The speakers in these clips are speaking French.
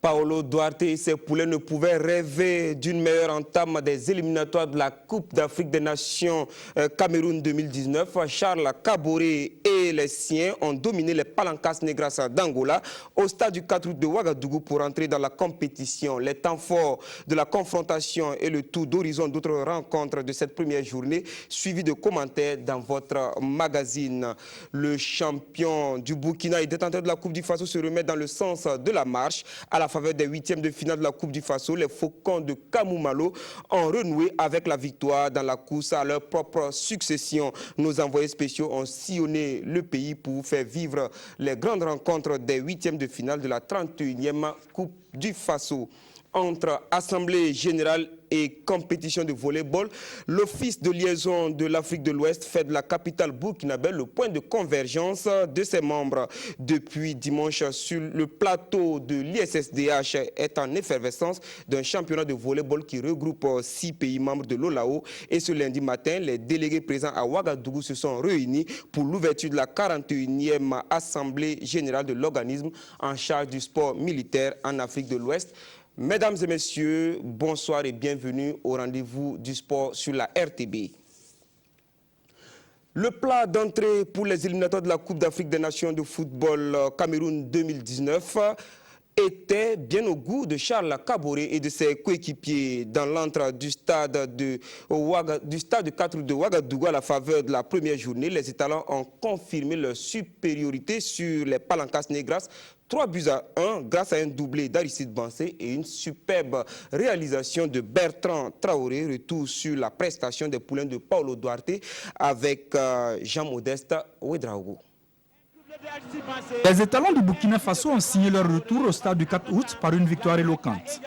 Paolo Duarte et ses poulets ne pouvaient rêver d'une meilleure entame des éliminatoires de la Coupe d'Afrique des Nations Cameroun 2019. Charles Kaboré et les siens ont dominé les Palancas Negras d'Angola au stade du 4 août de Ouagadougou pour entrer dans la compétition. Les temps forts de la confrontation et le tour d'horizon d'autres rencontres de cette première journée, suivi de commentaires dans votre magazine. Le champion du Burkina et détenteur de la Coupe du Faso se remet dans le sens de la marche. À la faveur des huitièmes de finale de la Coupe du Faso, les Faucons de Kamou-Malo ont renoué avec la victoire dans la course à leur propre succession. Nos envoyés spéciaux ont sillonné le pays pour faire vivre les grandes rencontres des huitièmes de finale de la 31e Coupe du Faso. Entre Assemblée générale et compétition de volleyball, l'Office de liaison de l'Afrique de l'Ouest fait de la capitale burkinabé le point de convergence de ses membres. Depuis dimanche, sur le plateau de l'ISSDH est en effervescence d'un championnat de volleyball qui regroupe 6 pays membres de l'OLAO. Et ce lundi matin, les délégués présents à Ouagadougou se sont réunis pour l'ouverture de la 41e Assemblée générale de l'organisme en charge du sport militaire en Afrique de l'Ouest. Mesdames et messieurs, bonsoir et bienvenue au rendez-vous du sport sur la RTB. Le plat d'entrée pour les éliminatoires de la Coupe d'Afrique des Nations de football Cameroun 2019 était bien au goût de Charles Kaboré et de ses coéquipiers dans l'antre du stade 4 de Ouagadougou à la faveur de la première journée. Les étalons ont confirmé leur supériorité sur les Palancas Negras. 3-1 grâce à un doublé d'Aristide Bansé et une superbe réalisation de Bertrand Traoré. Retour sur la prestation des poulains de Paolo Duarte avec Jean-Modeste Ouedraogo. Les étalons du Burkina Faso ont signé leur retour au stade du 4 août par une victoire éloquente.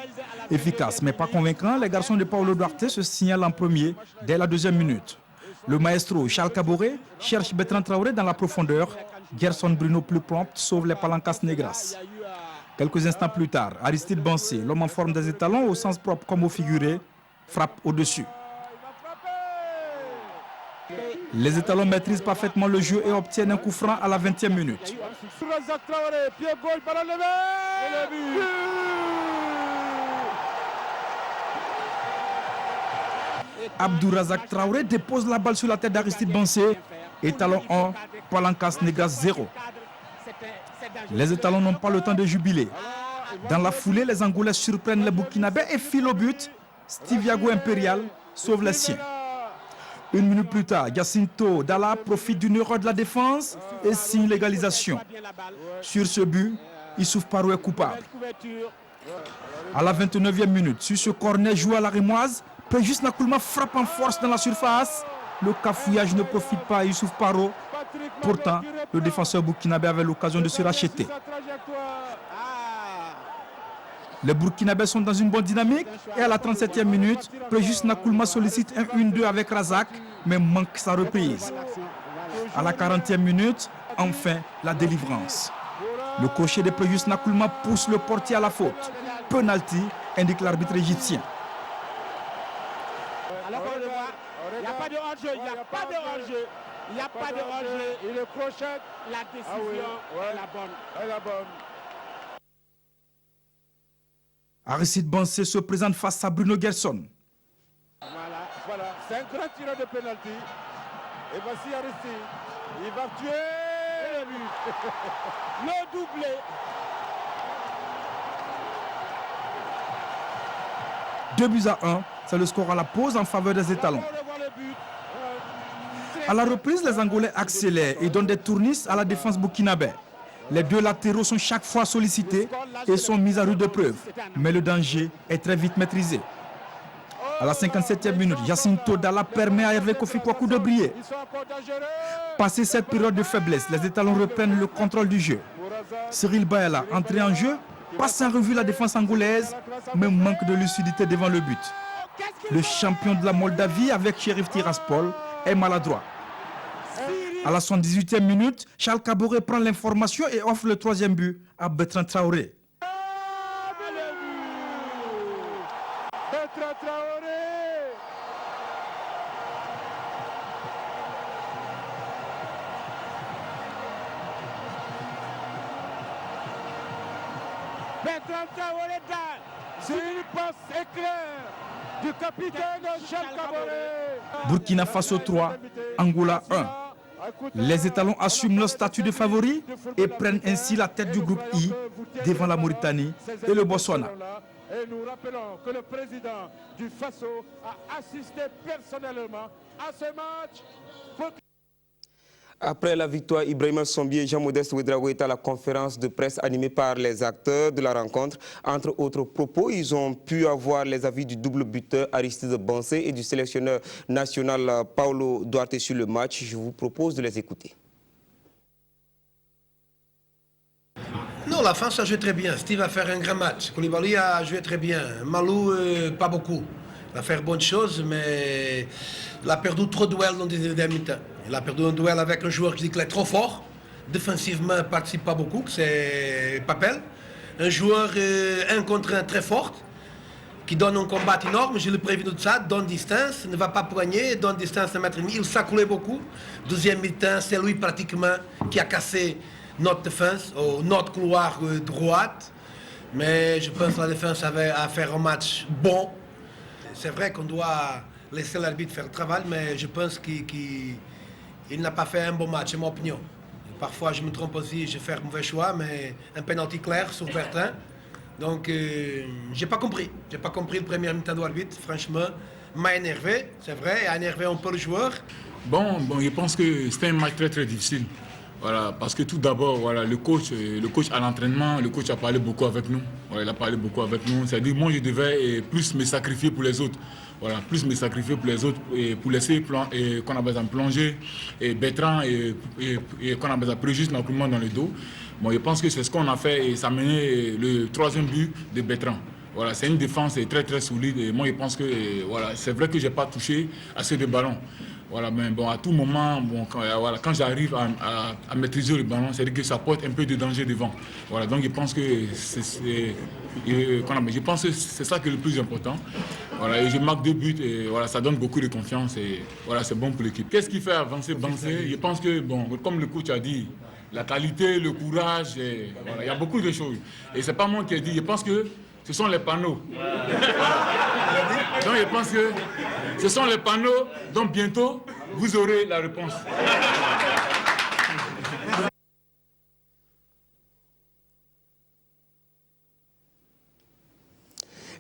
Efficace mais pas convaincant, les garçons de Paolo Duarte se signalent en premier dès la deuxième minute. Le maestro Charles Kaboré cherche Bertrand Traoré dans la profondeur. Gerson Bruno plus prompt sauve les Palancas Negras. Quelques instants plus tard, Aristide Bansé, l'homme en forme des étalons au sens propre comme au figuré, frappe au-dessus. Les étalons maîtrisent parfaitement le jeu et obtiennent un coup franc à la 20e minute. Abdourazak Traoré dépose la balle sur la tête d'Aristide Bansé. Étalon 1, Palancas Negras 0. Les étalons n'ont pas le temps de jubiler. Dans la foulée, les Angolais surprennent les Burkinabés et filent au but. Stiviago Impérial sauve les siens. Une minute plus tard, Jacinto Dalla profite d'une erreur de la défense et signe l'égalisation. Sur ce but, Issouf Paro est coupable. À la 29e minute, sur ce corner joué à la Rémoise, Péjus Nakoulma frappe en force dans la surface. Le cafouillage ne profite pas à Issouf Paro. Pourtant, le défenseur burkinabé avait l'occasion de se racheter. Les Burkinabés sont dans une bonne dynamique et à la 37e minute, Péjus Nakoulma sollicite un 1-2 avec Razak, mais manque sa reprise. À la 40e minute, enfin, la délivrance. Le crochet de Péjus Nakoulma pousse le portier à la faute. Penalty, indique l'arbitre égyptien. Il n'y a pas de hors-jeu, il n'y a pas de hors-jeu. Il n'y a pas de hors-jeu. Il le crochette. La décision est la bonne. Elle est la bonne. Aristide Bansé se présente face à Bruno Gerson. Voilà. C'est un grand tireur de pénalty. Et voici Aristide. Il va tuer le but. Le doublé. Deux buts à 1, c'est le score à la pause en faveur des étalons. À la reprise, les Angolais accélèrent et donnent des tournistes à la défense burkinabé. Les deux latéraux sont chaque fois sollicités et sont mis à rude épreuve. Mais le danger est très vite maîtrisé. À la 57e minute, Jacinto Dalla permet à Hervé Kofi Kwaku de briller. Passé cette période de faiblesse, les étalons reprennent le contrôle du jeu. Cyril Bayala, entré en jeu, passe en revue la défense angolaise, mais manque de lucidité devant le but. Le champion de la Moldavie avec Sheriff Tiraspol est maladroit. À la 78e minute, Charles Kaboré prend l'information et offre le troisième but à Bertrand Traoré. Bertrand Traoré. Bertrand Traoré dalle. C'est une passe éclair du capitaine Charles Caboret. Burkina Faso 3, Angola 1. Les étalons assument leur statut de favoris et prennent ainsi la tête du groupe I devant la Mauritanie et le Botswana. Et nous rappelons que le président du Faso a assisté personnellement à ce match. Après la victoire, Ibrahima Sombi et Jean-Modeste Ouedraogo étaient à la conférence de presse animée par les acteurs de la rencontre. Entre autres propos, ils ont pu avoir les avis du double buteur Aristide Bansé et du sélectionneur national Paulo Duarte sur le match. Je vous propose de les écouter. Non, la France a joué très bien. Steve a fait un grand match. Koulibaly a joué très bien. Malou, pas beaucoup. Il a fait bonnes choses, mais il a perdu trop de duels dans les derniers mi-temps. Il a perdu un duel avec un joueur qui dit qu'il est trop fort. Défensivement, il ne participe pas beaucoup, c'est Papel. Un joueur 1 contre 1 très fort, qui donne un combat énorme, je l'ai prévenu de ça, donne distance, ne va pas poigner, donne distance de mètre et demi. Il s'accoulait beaucoup. Deuxième mi-temps, c'est lui pratiquement qui a cassé notre défense, notre couloir droite. Mais je pense que la défense avait à faire un match bon. C'est vrai qu'on doit laisser l'arbitre faire le travail, mais je pense qu'il n'a pas fait un bon match, c'est mon opinion. Parfois, je me trompe aussi, je fais un mauvais choix, mais un penalty clair sur Bertrand. Donc, j'ai pas compris. J'ai pas compris le premier mi-temps de l'arbitre, franchement. M'a énervé, c'est vrai, a énervé un peu le joueur. Bon, je pense que c'était un match très très difficile. Voilà, parce que tout d'abord, voilà, le coach à l'entraînement, le coach a parlé beaucoup avec nous. Voilà, il a parlé beaucoup avec nous. C'est-à-dire moi, je devais plus me sacrifier pour les autres. Voilà, plus me sacrifier pour les autres et pour laisser qu'on a besoin de plonger et Bertrand et qu'on a besoin de préjuger normalement dans le dos. Bon, je pense que c'est ce qu'on a fait et ça a mené le troisième but de Bertrand. Voilà, c'est une défense très très solide et moi je pense que voilà, c'est vrai que je n'ai pas touché assez de ballons. Voilà, mais bon, à tout moment, bon, quand j'arrive à maîtriser le ballon, c'est-à-dire que ça porte un peu de danger devant. Voilà, donc je pense que c'est ça qui est le plus important. Voilà, et je marque 2 buts et voilà, ça donne beaucoup de confiance et voilà, c'est bon pour l'équipe. Qu'est-ce qui fait avancer Bansé? Je pense que, bon, comme le coach a dit, la qualité, le courage, voilà, il y a beaucoup de choses. Et c'est pas moi qui ai dit, je pense que ce sont les panneaux. Donc je pense que ce sont les panneaux, donc bientôt vous aurez la réponse.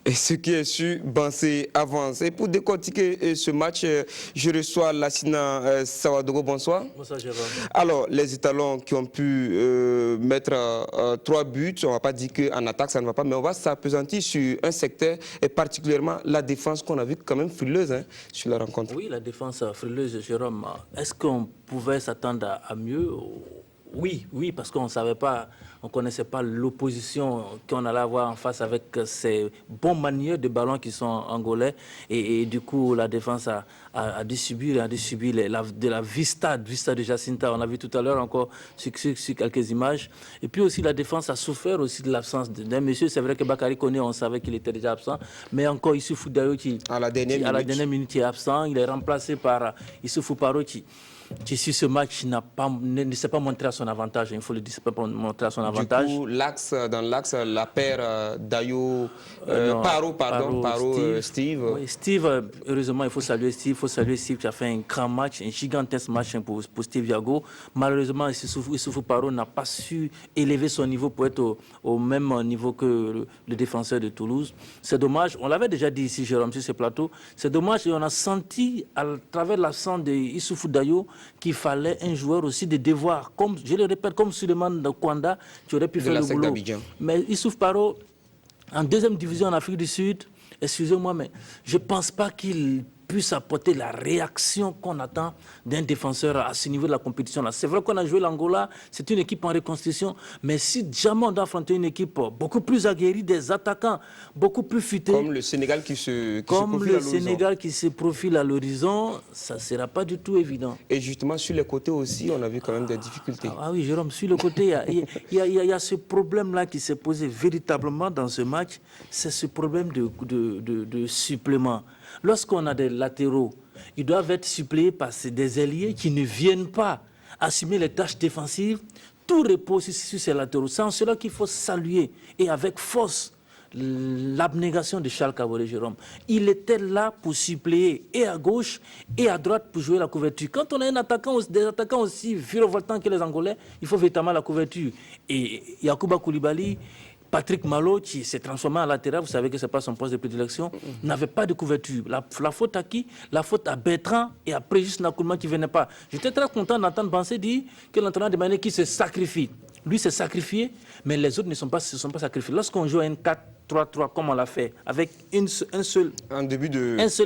Et ce qui est sûr, Bansé avance. Et pour décortiquer ce match, je reçois Lassina Sawadogo. Bonsoir. Bonsoir, Jérôme. Alors, les étalons qui ont pu mettre 3 buts, on ne va pas dire qu'en attaque ça ne va pas, mais on va s'appesantir sur un secteur, et particulièrement la défense qu'on a vu quand même frileuse sur la rencontre. Oui, la défense frileuse, Jérôme. Est-ce qu'on pouvait s'attendre à mieux? Oui, parce qu'on ne savait pas, on ne connaissait pas l'opposition qu'on allait avoir en face avec ces bons manieurs de ballon qui sont angolais. Et du coup, la défense a dû subir de la vista de Jacinta. On a vu tout à l'heure encore sur quelques images. Et puis aussi, la défense a souffert aussi de l'absence d'un monsieur. C'est vrai que Bakary Koné, on savait qu'il était déjà absent. Mais encore, Issoufou Dayo, à la dernière minute, est absent. Il est remplacé par Issoufou Paro qui sur ce match ne s'est pas montré à son avantage, il faut le dire, ne s'est pas montré à son avantage. Du coup, dans l'axe, la paire Dayo, Paro, Steve. Oui, Steve, heureusement, il faut saluer Steve qui a fait un grand match, un gigantesque match pour Steve Yago. Malheureusement, Issoufou Paro n'a pas su élever son niveau pour être au même niveau que le défenseur de Toulouse. C'est dommage, on l'avait déjà dit ici, Jérôme, sur ce plateau, c'est dommage et on a senti à travers l'absence de Issoufou Dayo qu'il fallait un joueur aussi de devoir, comme je le répète, comme Suleiman Kwanda, qui aurait pu faire le boulot. Mais Issoufou Paro, en 2e division en Afrique du Sud, excusez-moi, mais je ne pense pas qu'il puisse apporter la réaction qu'on attend d'un défenseur à ce niveau de la compétition. C'est vrai qu'on a joué l'Angola, c'est une équipe en reconstruction, mais si jamais on doit affronter une équipe beaucoup plus aguerrie, des attaquants beaucoup plus futés, comme le Sénégal qui se profile à l'horizon, ça ne sera pas du tout évident. Et justement, sur les côtés aussi, on a vu quand même des difficultés. Ah oui, Jérôme, sur le côté, il y a ce problème-là qui s'est posé véritablement dans ce match, c'est ce problème de supplément. Lorsqu'on a des latéraux, ils doivent être suppléés par des ailiers qui ne viennent pas assumer les tâches défensives Tout repose sur ces latéraux. C'est en cela qu'il faut saluer et avec force l'abnégation de Charles Kaboré Jérôme. Il était là pour suppléer et à gauche et à droite pour jouer la couverture. Quand on a des attaquants aussi virevoltants que les Angolais, il faut véritablement la couverture. Et Yacouba Koulibaly, Patrick Malo, qui s'est transformé en latéral, vous savez que ce n'est pas son poste de prédilection, n'avait pas de couverture. La faute à qui? La faute à Bertrand et à Prégis Nakoulman qui ne venaient pas. J'étais très content d'entendre Bansé dire que l'entraîneur de Mané qui se sacrifie. Lui s'est sacrifié, mais les autres ne se sont pas sacrifiés. Lorsqu'on joue à un 4-3-3 comme on l'a fait, avec un seul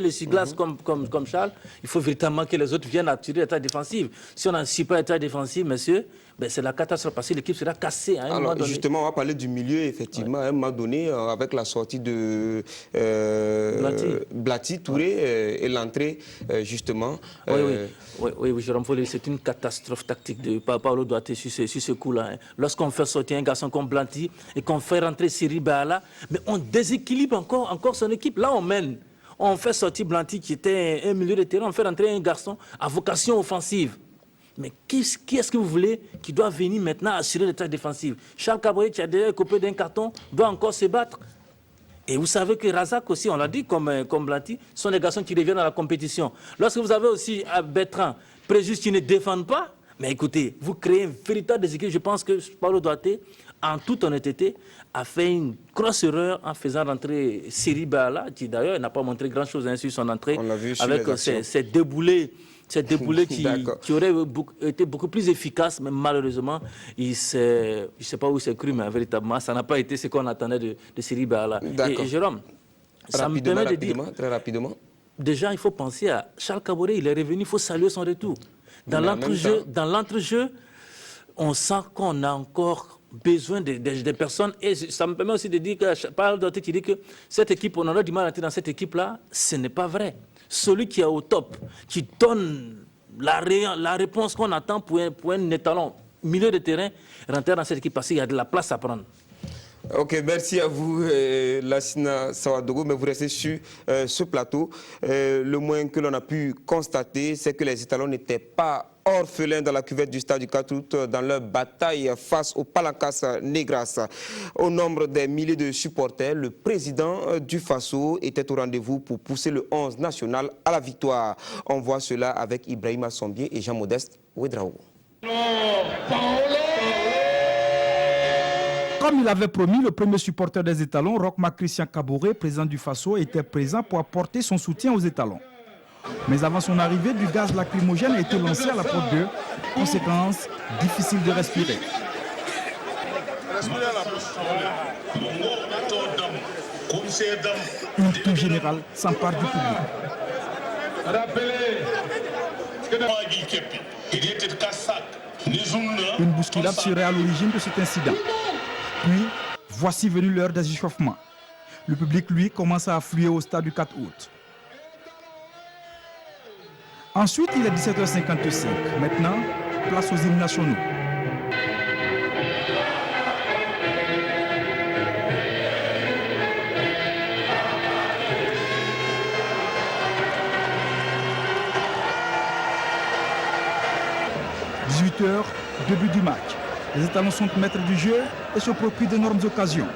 essuie-glace comme Charles, il faut véritablement que les autres viennent attirer l'état défensif. Si on n'assure pas l'état défensif, messieurs, ben c'est la catastrophe parce que l'équipe sera cassée à un moment donné. Justement, on va parler du milieu, effectivement, à un moment donné, avec la sortie de Blati, Touré et l'entrée, justement. Oui, Jérôme Follet, c'est une catastrophe tactique de Paolo Duarte sur ce coup-là. Hein. Lorsqu'on fait sortir un garçon comme Blati et qu'on fait rentrer Siri Baala, mais on déséquilibre encore son équipe. Là, on mène. On fait sortir Blati qui était un milieu de terrain, on fait rentrer un garçon à vocation offensive. Mais qui est-ce que vous voulez qui doit venir maintenant assurer les tâches défensives? Charles Kaboré, qui a déjà coupé d'un carton, doit encore se battre. Et vous savez que Razak aussi, on l'a dit comme Blati, sont des garçons qui reviennent à la compétition. Lorsque vous avez aussi Bertrand, Prégis qui ne défendent pas, mais écoutez, vous créez un véritable déséquilibre. Je pense que Paolo Duarte, en toute honnêteté, a fait une grosse erreur en faisant rentrer Siri Baala, qui d'ailleurs n'a pas montré grand-chose sur son entrée, avec ses déboulés. C'est déboulé qui aurait été beaucoup plus efficace, mais malheureusement, je ne sais pas où c'est cru, mais véritablement, ça n'a pas été ce qu'on attendait de Siri Baala. Et Jérôme, ça me permet de dire, très rapidement. Déjà, il faut penser à Charles Kaboré, il est revenu, il faut saluer son retour. Dans l'entrejeu, on sent qu'on a encore besoin des personnes, et ça me permet aussi de dire que, par d'autres qui dit que cette équipe, on aura du mal à entrer dans cette équipe-là, ce n'est pas vrai. Celui qui est au top, qui donne la réponse qu'on attend pour un étalon milieu de terrain, rentrer dans cette équipe parce qu'il y a de la place à prendre. Ok, merci à vous, Lassina Sawadogo, mais vous restez sur ce plateau. Le moins que l'on a pu constater, c'est que les étalons n'étaient pas orphelins dans la cuvette du stade du 4 août dans leur bataille face au Palancas Negras. Au nombre des milliers de supporters, le président du Faso était au rendez-vous pour pousser le 11 national à la victoire. On voit cela avec Ibrahima Sombier et Jean-Modeste Ouedraogo. Comme il avait promis, le premier supporter des étalons, Rochma Christian Kaboré, président du Faso, était présent pour apporter son soutien aux étalons. Mais avant son arrivée, du gaz lacrymogène a été lancé à la porte d'eux. Conséquence, difficile de respirer. Une toux générale s'empare du public. Une bousculade serait à l'origine de cet incident. Puis, voici venue l'heure des échauffements. Le public, lui, commence à affluer au stade du 4 août. Ensuite, il est 17h55. Maintenant, place aux hymnes nationaux. « 18h, début du match. Les étalons sont maîtres du jeu et se procurent d'énormes occasions.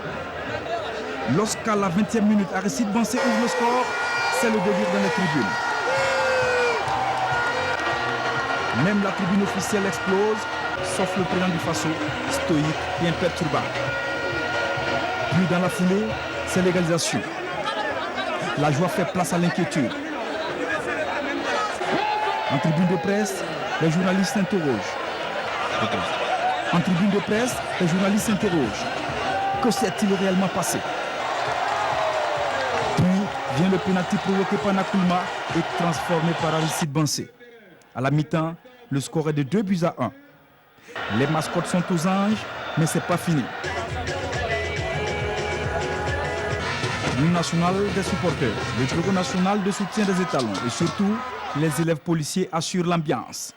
Lorsqu'à la 20e minute, Aristide Bansé ouvre le score, c'est le délire dans les tribunes. Même la tribune officielle explose, sauf le président du Faso, stoïque et imperturbable. Puis dans la foulée, c'est l'égalisation. La joie fait place à l'inquiétude. En tribune de presse, les journalistes s'interrogent. En tribune de presse, les journalistes s'interrogent. Que s'est-il réellement passé? Puis vient le pénalty provoqué par Nakoulma et transformé par Aristide Bansé. À la mi-temps, le score est de 2-1. Les mascottes sont aux anges, mais ce n'est pas fini. L'Union nationale des supporters, le bureau national de soutien des étalons et surtout, les élèves policiers assurent l'ambiance.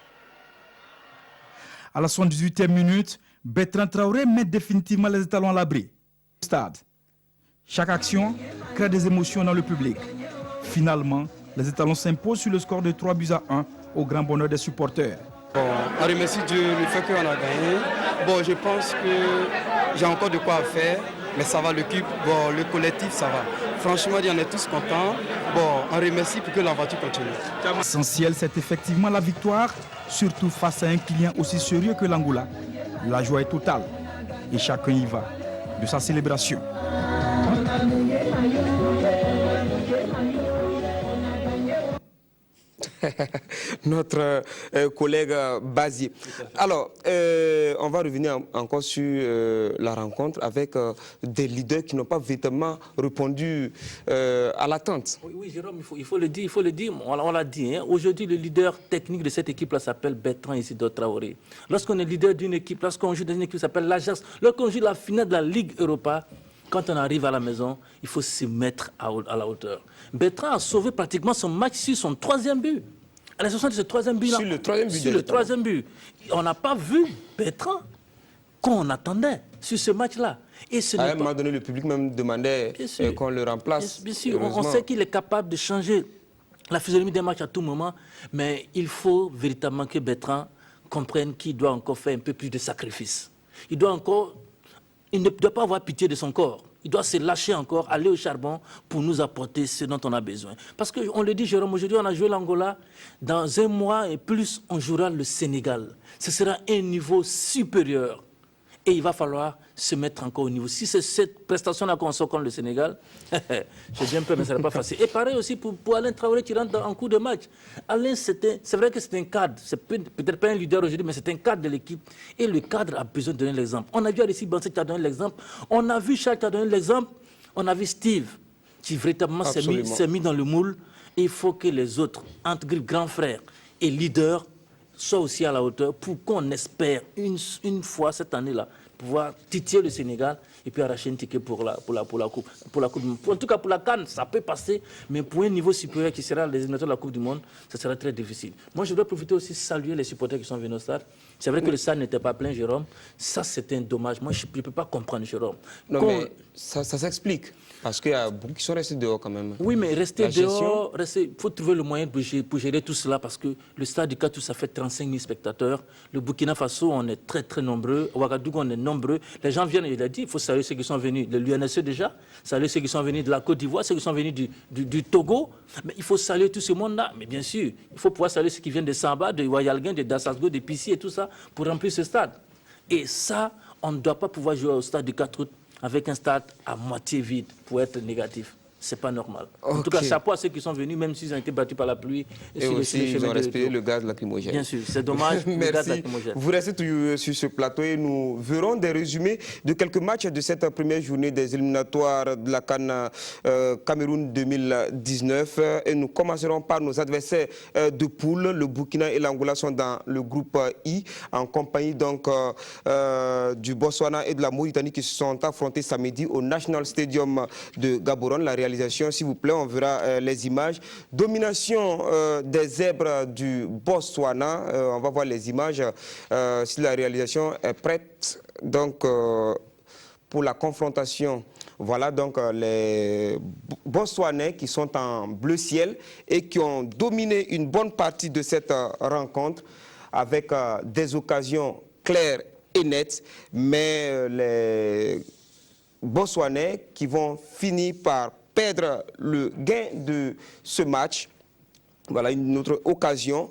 À la 78e minute, Bertrand Traoré met définitivement les étalons à l'abri. Stade. Chaque action crée des émotions dans le public. Finalement, les étalons s'imposent sur le score de 3-1 au grand bonheur des supporters. Bon, on remercie Dieu le fait qu'on a gagné. Bon, je pense que j'ai encore de quoi faire, mais ça va, l'équipe, bon, le collectif, ça va. Franchement, on est tous contents. Bon, on remercie pour que l'aventure continue. L'essentiel, c'est effectivement la victoire, surtout face à un client aussi sérieux que l'Angola. La joie est totale et chacun y va de sa célébration. Notre collègue Bazi. Alors, on va revenir encore sur la rencontre avec des leaders qui n'ont pas véritablement répondu à l'attente. Oui, Jérôme, il faut le dire, on l'a dit. Hein. Aujourd'hui, le leader technique de cette équipe-là s'appelle Bertrand Isidore Traoré. Lorsqu'on est leader d'une équipe, lorsqu'on joue dans une équipe qui s'appelle l'Ajax, lorsqu'on joue la finale de la Ligue Europa, quand on arrive à la maison, il faut se mettre à la hauteur. Bertrand a sauvé pratiquement son match sur son 3e but. À la 60 de ce 3e but-là. Sur le 3e but. Sur le 3e but. On n'a pas vu Bertrand qu'on attendait sur ce match-là. À un moment donné, le public même demandait qu'on le remplace. Bien sûr, on sait qu'il est capable de changer la physionomie des matchs à tout moment, mais il faut véritablement que Bertrand comprenne qu'il doit encore faire un peu plus de sacrifices. Il ne doit pas avoir pitié de son corps. Il doit se lâcher encore, aller au charbon pour nous apporter ce dont on a besoin. Parce qu'on le dit, Jérôme, aujourd'hui on a joué l'Angola. Dans un mois et plus, on jouera le Sénégal. Ce sera un niveau supérieur. Et il va falloir se mettre encore au niveau. Si c'est cette prestation-là qu'on sort contre le Sénégal, j'ai bien peur, mais ça ne sera pas facile. Et pareil aussi pour Alain Traoré qui rentre en cours de match. Alain, c'est vrai que c'est un cadre. C'est peut-être pas un leader aujourd'hui, mais c'est un cadre de l'équipe. Et le cadre a besoin de donner l'exemple. On a vu Alexis Bansé qui a donné l'exemple. On a vu Charles qui a donné l'exemple. On a vu Steve qui véritablement s'est mis dans le moule. Et il faut que les autres, entre grands frères et leaders, soient aussi à la hauteur pour qu'on espère une fois cette année-là pouvoir titiller le Sénégal et puis arracher un ticket pour la Coupe. En tout cas, pour la CAN, ça peut passer, mais pour un niveau supérieur qui sera les éliminatoires de la Coupe du Monde, ça sera très difficile. Moi, je voudrais profiter aussi de saluer les supporters qui sont venus au stade. C'est vrai que le stade n'était pas plein, Jérôme. Ça, c'était un dommage. Moi, je ne peux pas comprendre, Jérôme. Non, mais ça s'explique. Parce qu'il y a beaucoup qui sont restés dehors quand même. Oui, mais rester dehors, il faut trouver le moyen pour gérer tout cela parce que le stade du Catou, ça fait 35 000 spectateurs. Le Burkina Faso, on est très très nombreux. Ouagadougou, on est nombreux. Les gens viennent, il a dit, il faut saluer ceux qui sont venus de l'UNSE déjà, saluer ceux qui sont venus de la Côte d'Ivoire, ceux qui sont venus du Togo. Mais il faut saluer tout ce monde-là. Mais bien sûr, il faut pouvoir saluer ceux qui viennent de Samba, de Wayalguin, de Dassasgo, de Pissi et tout ça pour remplir ce stade. Et ça, on ne doit pas pouvoir jouer au stade du 4 août avec un stade à moitié vide pour être négatif. C'est pas normal. En tout cas, chapeau à ceux qui sont venus, même s'ils ont été battus par la pluie. Et aussi, ils ont respiré le gaz lacrymogène. Bien sûr, c'est dommage. Le gaz lacrymogène. Vous restez toujours sur ce plateau et nous verrons des résumés de quelques matchs de cette première journée des éliminatoires de la CAN Cameroun 2019. Et nous commencerons par nos adversaires de poule. Le Burkina et l'Angola sont dans le groupe I, en compagnie donc du Botswana et de la Mauritanie qui se sont affrontés samedi au National Stadium de Gaborone. La réalisation, s'il vous plaît, on verra les images. Domination des zèbres du Botswana. On va voir les images si la réalisation est prête. Donc, pour la confrontation, voilà donc les Botswanais qui sont en bleu ciel et qui ont dominé une bonne partie de cette rencontre avec des occasions claires et nettes, mais les Botswanais qui vont finir par perdre le gain de ce match. Voilà une autre occasion.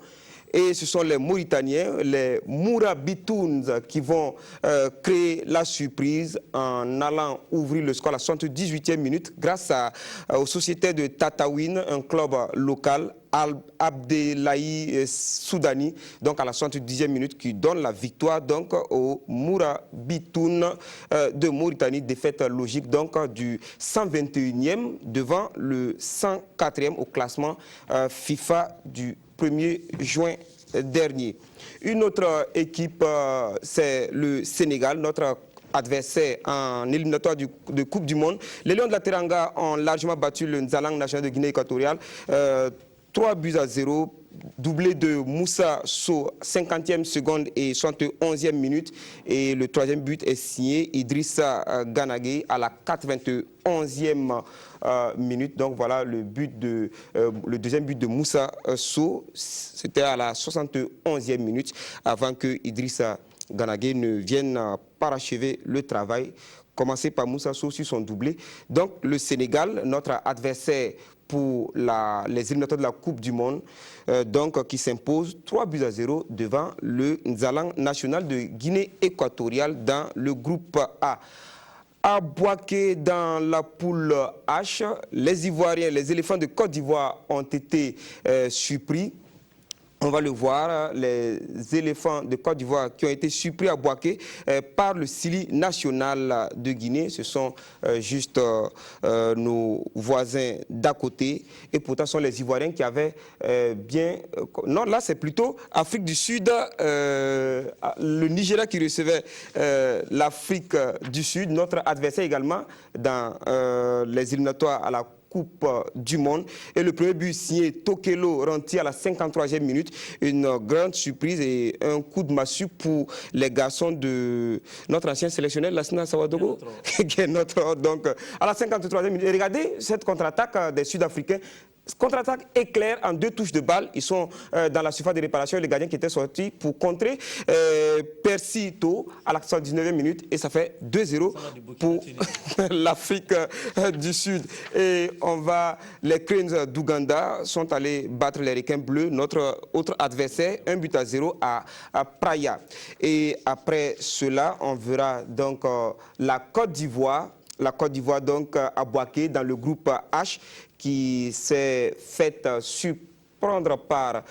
Et ce sont les Mauritaniens, les Mourabitouns, qui vont créer la surprise en allant ouvrir le score à la 78e minute grâce aux sociétés de Tataouine, un club local, Abdelahi Soudani, donc à la 70e minute, qui donne la victoire donc aux Mourabitouns de Mauritanie, défaite logique donc du 121e devant le 104e au classement FIFA du 1er juin dernier. Une autre équipe, c'est le Sénégal, notre adversaire en éliminatoire de Coupe du Monde. Les Lions de la Teranga ont largement battu le Nzalang national de Guinée équatoriale. 3 buts à 0, doublé de Moussa Sow, 50e seconde et 71e minute. Et le troisième but est signé Idrissa Ganagé à la 91e minute. Donc voilà le deuxième but de Moussa Sow. C'était à la 71e minute avant que Idrissa Ganagé ne vienne parachever le travail. Commencé par Moussa Sow sur son doublé. Donc le Sénégal, notre adversaire pour les éliminatoires de la Coupe du Monde, qui s'impose 3-0 devant le Nzalan national de Guinée équatoriale dans le groupe A. À Bouaké, dans la poule H, les Ivoiriens, les éléphants de Côte d'Ivoire ont été surpris. On va le voir, les éléphants de Côte d'Ivoire qui ont été surpris à Bouaké par le Sili national de Guinée. Ce sont juste nos voisins d'à côté. Et pourtant, ce sont les Ivoiriens qui avaient non, là, c'est plutôt Afrique du Sud, le Nigeria qui recevait l'Afrique du Sud, notre adversaire également dans les éliminatoires à la Coupe du Monde. Et le premier but signé Tokelo Ranti à la 53e minute. Une grande surprise et un coup de massue pour les garçons de notre ancien sélectionneur, Lassina Sawadogo, qui est notre. Donc, à la 53e minute. Et regardez cette contre-attaque des Sud-Africains. Contre-attaque éclair en 2 touches de balle. Ils sont dans la surface de réparation. Les gardiens qui étaient sortis pour contrer Percy Tau à la 79e minute. Et ça fait 2-0 pour l'Afrique du Sud. Et les Cranes d'Ouganda sont allés battre les Requins bleus, notre autre adversaire, 1-0 à Praia. Et après cela, on verra donc la Côte d'Ivoire. La Côte d'Ivoire donc à Bouaké dans le groupe H qui s'est fait surprendre par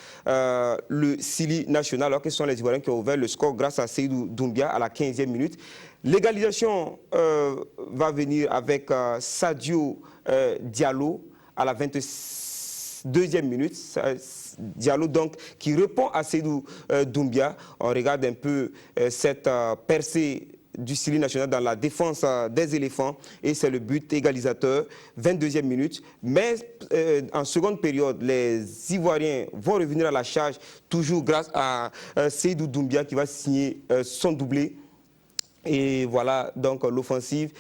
le Sili national alors que ce sont les Ivoiriens qui ont ouvert le score grâce à Seydou Doumbia à la 15e minute. L'égalisation va venir avec Sadio Diallo à la 22e minute. Diallo donc qui répond à Seydou Doumbia. On regarde un peu cette percée du Sili national dans la défense des éléphants et c'est le but égalisateur, 22e minute. Mais en seconde période, les Ivoiriens vont revenir à la charge, toujours grâce à Seydou Doumbia qui va signer son doublé. Et voilà, donc l'offensive,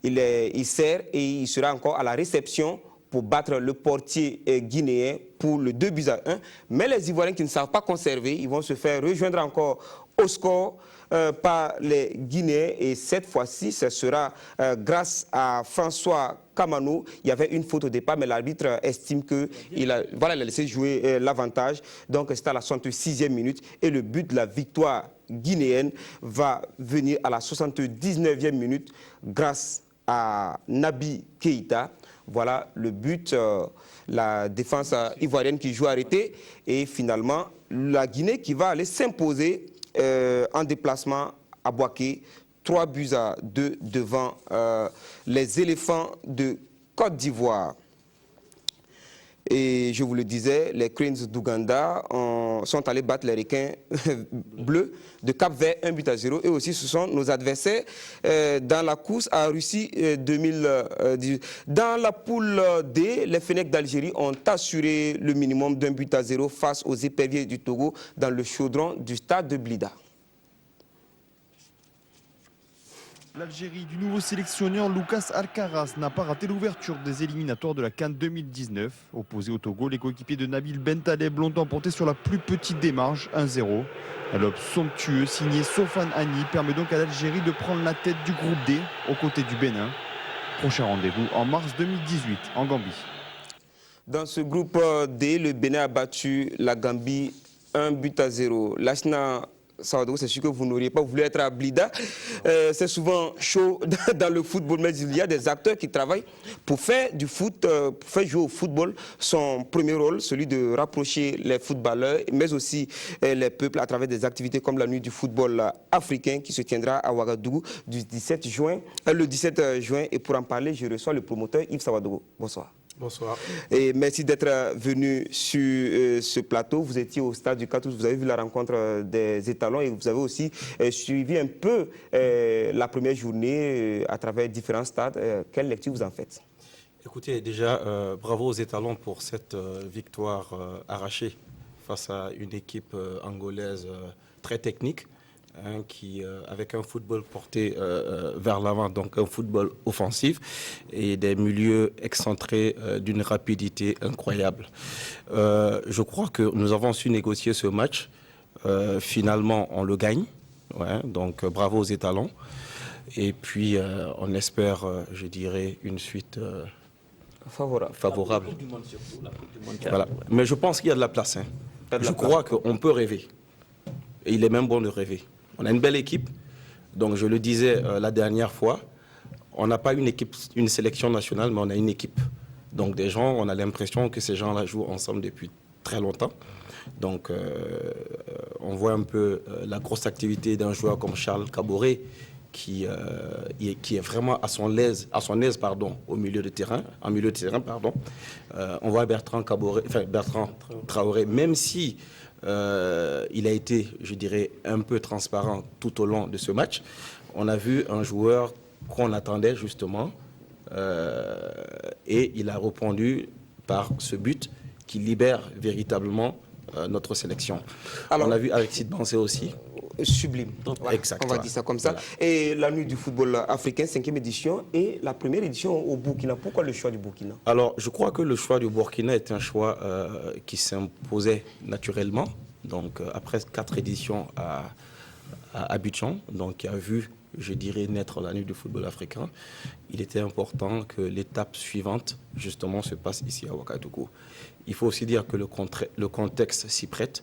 il sert et il sera encore à la réception pour battre le portier guinéen pour le 2-1. Mais les Ivoiriens qui ne savent pas conserver, ils vont se faire rejoindre encore au score par les Guinéens et cette fois-ci, ce sera grâce à François Kamano. Il y avait une faute au départ, mais l'arbitre estime qu'il a laissé jouer l'avantage. Donc c'est à la 66e minute et le but de la victoire guinéenne va venir à la 79e minute grâce à Nabi Keïta. Voilà le but, la défense ivoirienne qui joue arrêté et finalement la Guinée qui va aller s'imposer en déplacement à Bouaké, 3-2 devant les éléphants de Côte d'Ivoire. Et je vous le disais, les Cranes d'Ouganda sont allés battre les Requins bleus de Cap-Vert 1-0. Et aussi, ce sont nos adversaires dans la course à Russie 2018. Dans la poule D, les Fennecs d'Algérie ont assuré le minimum d'1-0 face aux éperviers du Togo dans le chaudron du stade de Blida. L'Algérie du nouveau sélectionneur Lucas Alcaraz n'a pas raté l'ouverture des éliminatoires de la CAN 2019. Opposé au Togo, les coéquipiers de Nabil Bentaleb l'ont emporté sur la plus petite démarche, 1-0. Un lob somptueux signé Sofan Hani permet donc à l'Algérie de prendre la tête du groupe D aux côtés du Bénin. Prochain rendez-vous en mars 2018 en Gambie. Dans ce groupe D, le Bénin a battu la Gambie 1-0. Lassina Sawadogo, c'est sûr que vous n'auriez pas voulu être à Blida. C'est souvent chaud dans le football, mais il y a des acteurs qui travaillent pour faire du foot, pour faire jouer au football. Son premier rôle, celui de rapprocher les footballeurs, mais aussi les peuples à travers des activités comme la nuit du football africain qui se tiendra à Ouagadougou le 17 juin. Et pour en parler, je reçois le promoteur Yves Sawadogo. Bonsoir. Bonsoir. Et merci d'être venu sur ce plateau. Vous étiez au stade du 14, vous avez vu la rencontre des étalons et vous avez aussi suivi un peu la première journée à travers différents stades. Quelle lecture vous en faites? Écoutez, déjà, bravo aux étalons pour cette victoire arrachée face à une équipe angolaise très technique, hein, qui, avec un football porté vers l'avant, donc un football offensif et des milieux excentrés d'une rapidité incroyable. Je crois que nous avons su négocier ce match. Finalement, on le gagne. Ouais, donc bravo aux étalons. Et puis, on espère, je dirais, une suite favorable. Voilà. Mais je pense qu'il y a de la place. Hein. Je crois qu'on peut rêver. Et il est même bon de rêver. On a une belle équipe. Donc, je le disais la dernière fois, on n'a pas une équipe, une sélection nationale, mais on a une équipe. Donc, des gens, on a l'impression que ces gens-là jouent ensemble depuis très longtemps. Donc, on voit un peu la grosse activité d'un joueur comme Charles Caboret, qui est vraiment à son aise au milieu de terrain, en milieu de terrain, pardon. On voit Bertrand Traoré, même si il a été, je dirais, un peu transparent tout au long de ce match, on a vu un joueur qu'on attendait justement, et il a répondu par ce but qui libère véritablement notre sélection. Alors, on a vu Alexis Bansé aussi. Sublime. Exact. On va dire ça comme ça. Voilà. Et la nuit du football africain, 5e édition, et la première édition au Burkina. Pourquoi le choix du Burkina? Alors, je crois que le choix du Burkina est un choix qui s'imposait naturellement. Donc, après 4 éditions à Abidjan, donc qui a vu, je dirais, naître la nuit du football africain, il était important que l'étape suivante, justement, se passe ici à Ouagadougou. Il faut aussi dire que le contexte s'y prête.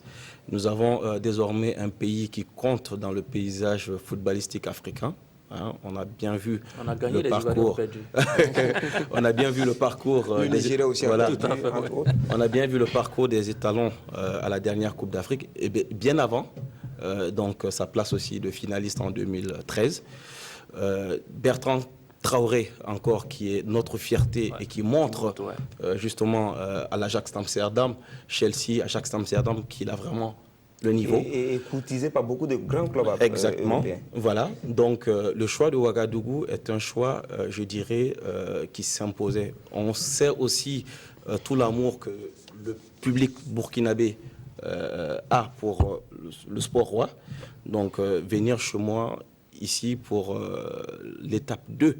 Nous avons désormais un pays qui compte dans le paysage footballistique africain. Hein, on a bien vu le parcours. On a bien vu le parcours. On a bien vu le parcours des étalons à la dernière Coupe d'Afrique et bien avant. Donc sa place aussi de finaliste en 2013. Bertrand Traoré, encore, qui est notre fierté et qui montre justement à l'Ajax Amsterdam, Chelsea, Ajax Amsterdam, qu'il a vraiment le niveau. Et courtisé par beaucoup de grands clubs Exactement. Européens. Voilà. Donc le choix de Ouagadougou est un choix, je dirais, qui s'imposait. On sait aussi tout l'amour que le public burkinabé a pour le sport roi. Donc venir chez moi ici pour l'étape 2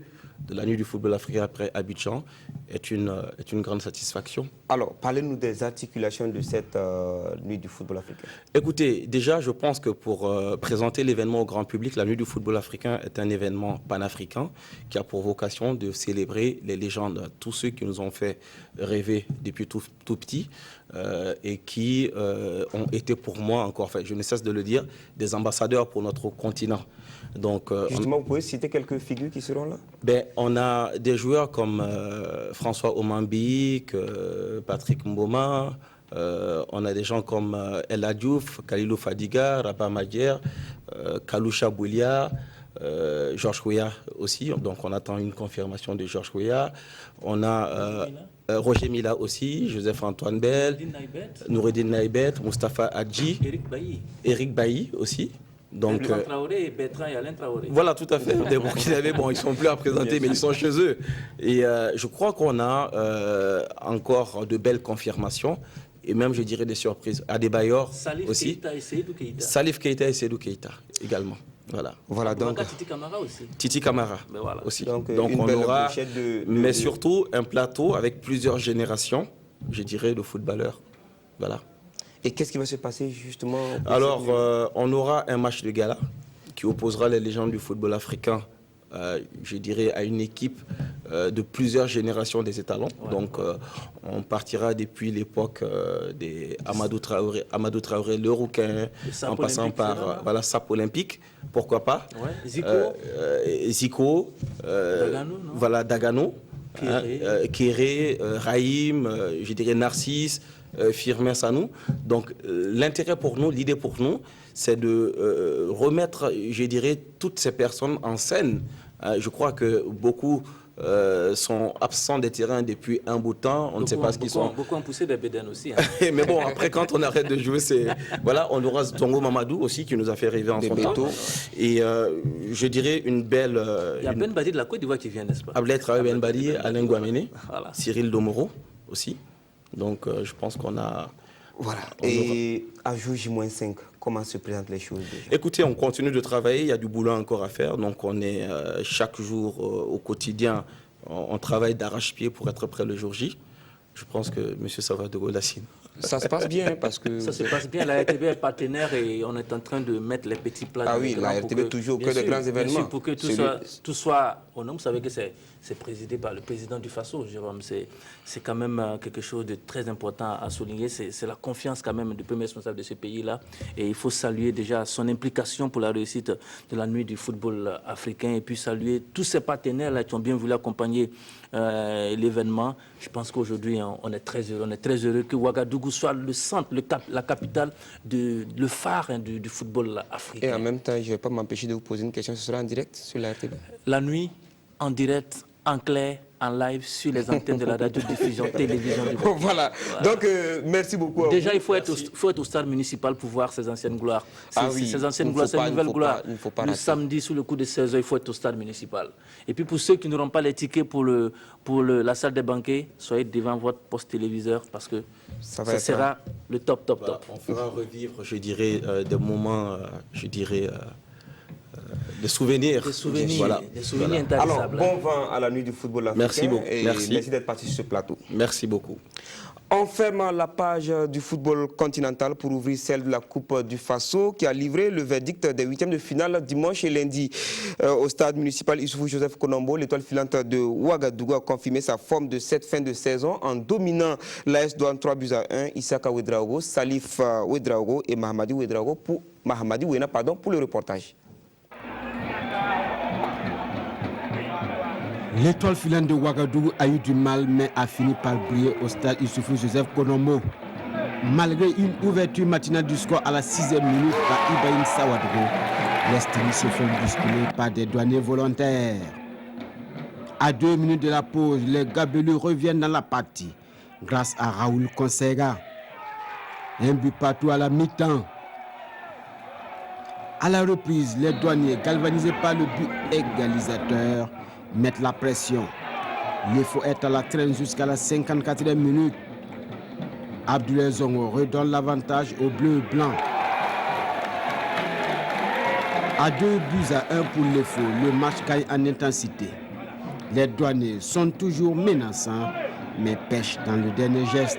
de la nuit du football africain après Abidjan est une grande satisfaction. Alors, parlez-nous des articulations de cette nuit du football africain. Écoutez, déjà, je pense que pour présenter l'événement au grand public, la nuit du football africain est un événement panafricain qui a pour vocation de célébrer les légendes, tous ceux qui nous ont fait rêver depuis tout petit et qui ont été pour moi, encore, enfin, je ne cesse de le dire, des ambassadeurs pour notre continent. Donc, justement, vous pouvez citer quelques figures qui seront là? Ben, on a des joueurs comme François Omambik, Patrick Mboma, on a des gens comme El Adjouf, Khalilou Fadiga, Rabat Madjer, Kaloucha Boulia, Georges Kouya aussi. Donc on attend une confirmation de Georges Kouya. On a Roger Mila aussi, Joseph-Antoine Bell, Noureddin Naïbet, Moustapha Hadji, Eric Bailly aussi. Donc, Traoré, Bertrand et Alain Traoré. Voilà, tout à fait. Des Burkinabés, bon, ils ne sont plus à présenter, mais ils sont chez eux. Et je crois qu'on a encore de belles confirmations et même, je dirais, des surprises. Adebayor aussi. Salif Keita et Seydou Keita également. Voilà. Donc Titi Camara aussi. Titi Camara aussi. Donc on aura, mais surtout un plateau avec plusieurs générations, je dirais, de footballeurs. Voilà. Et qu'est-ce qui va se passer justement? Alors, on aura un match de gala qui opposera les légendes du football africain, je dirais, à une équipe de plusieurs générations des étalons. Donc, on partira depuis l'époque des Amadou Traoré, le Rouquin, en passant par SAP Olympique, pourquoi pas. Zico, Dagano, Kéré, Raïm, je dirais Narcisse, Firmin Sanou. Donc l'intérêt pour nous, l'idée pour nous, c'est de remettre, je dirais, toutes ces personnes en scène. Je crois que beaucoup sont absents des terrains depuis un bout de temps. On ne sait pas ce qu'ils sont. Beaucoup ont poussé des bédaines aussi. Hein. Mais bon, après, quand on arrête de jouer, c'est... Voilà, on aura Tongo Mamadou aussi qui nous a fait rêver en son temps. Et je dirais une belle... Il y a Ben Badi de la Côte d'Ivoire qui vient, n'est-ce pas? Ablaye Traoré Ben Badi, Alain Guaméné, Cyril Domoro aussi. Donc je pense qu'on a Voilà. Et à jour J-5, comment se présentent les choses déjà? Écoutez, on continue de travailler, il y a du boulot encore à faire. Donc on est chaque jour au quotidien, on travaille d'arrache-pied pour être prêt le jour J. Je pense que M. Salvador Lassine. Ça se passe bien parce que... Ça se passe bien, la RTB est partenaire et on est en train de mettre les petits plats. Ah oui, la RTB toujours que de grands événements. Bien sûr, pour que tout soit au nom. Vous savez que c'est présidé par le président du FASO, Jérôme. C'est quand même quelque chose de très important à souligner. C'est la confiance quand même du premier responsable de ce pays-là. Et il faut saluer déjà son implication pour la réussite de la nuit du football africain et puis saluer tous ses partenaires là, qui ont bien voulu accompagner l'événement. Je pense qu'aujourd'hui, on est très heureux. On est très heureux que Ouagadougou soit le centre, la capitale, le phare du football africain. Et en même temps, je ne vais pas m'empêcher de vous poser une question. Ce sera en direct sur la RTB? La nuit, en direct, en clair, en live, sur les antennes de la radio-diffusion télévision du Burkina. Voilà. Donc, merci beaucoup. Déjà, il faut être au stade municipal pour voir ces anciennes gloires. Ces anciennes gloires, ces nouvelles gloires. Le samedi, sous le coup de 16h, il faut être au stade municipal. Et puis, pour ceux qui n'auront pas les tickets pour la salle des banquets, soyez devant votre poste téléviseur parce que ça sera le top. On fera revivre, je dirais, des moments, des souvenirs. Des souvenirs intarissables. Alors, bon vent à la nuit du football africain. Merci beaucoup. Et merci d'être parti sur ce plateau. Merci beaucoup. On ferme la page du football continental pour ouvrir celle de la Coupe du Faso qui a livré le verdict des huitièmes de finale dimanche et lundi. Au stade municipal Issoufou Joseph Konombo, l'étoile filante de Ouagadougou a confirmé sa forme de cette fin de saison en dominant l'AS Douane 3-1, Issaka Ouedraogo, Salif Ouedraogo et Mahamadi Ouena pour le reportage. L'étoile filante de Ouagadougou a eu du mal, mais a fini par briller au stade Issoufou Joseph Konombo. Malgré une ouverture matinale du score à la 6e minute par Ibrahim Sawadro, les Stars se font bousculer par des douaniers volontaires. À 2 minutes de la pause, les Gabelus reviennent dans la partie grâce à Raoul Consega. Un but partout à la mi-temps. À la reprise, les douaniers, galvanisés par le but égalisateur, mettent la pression. Il faut être à la traîne jusqu'à la 54e minute. Abdoulaye Zongo redonne l'avantage aux Bleus Blancs. À 2-1 pour les faux, le match gagne en intensité. Les douaniers sont toujours menaçants, mais pêchent dans le dernier geste.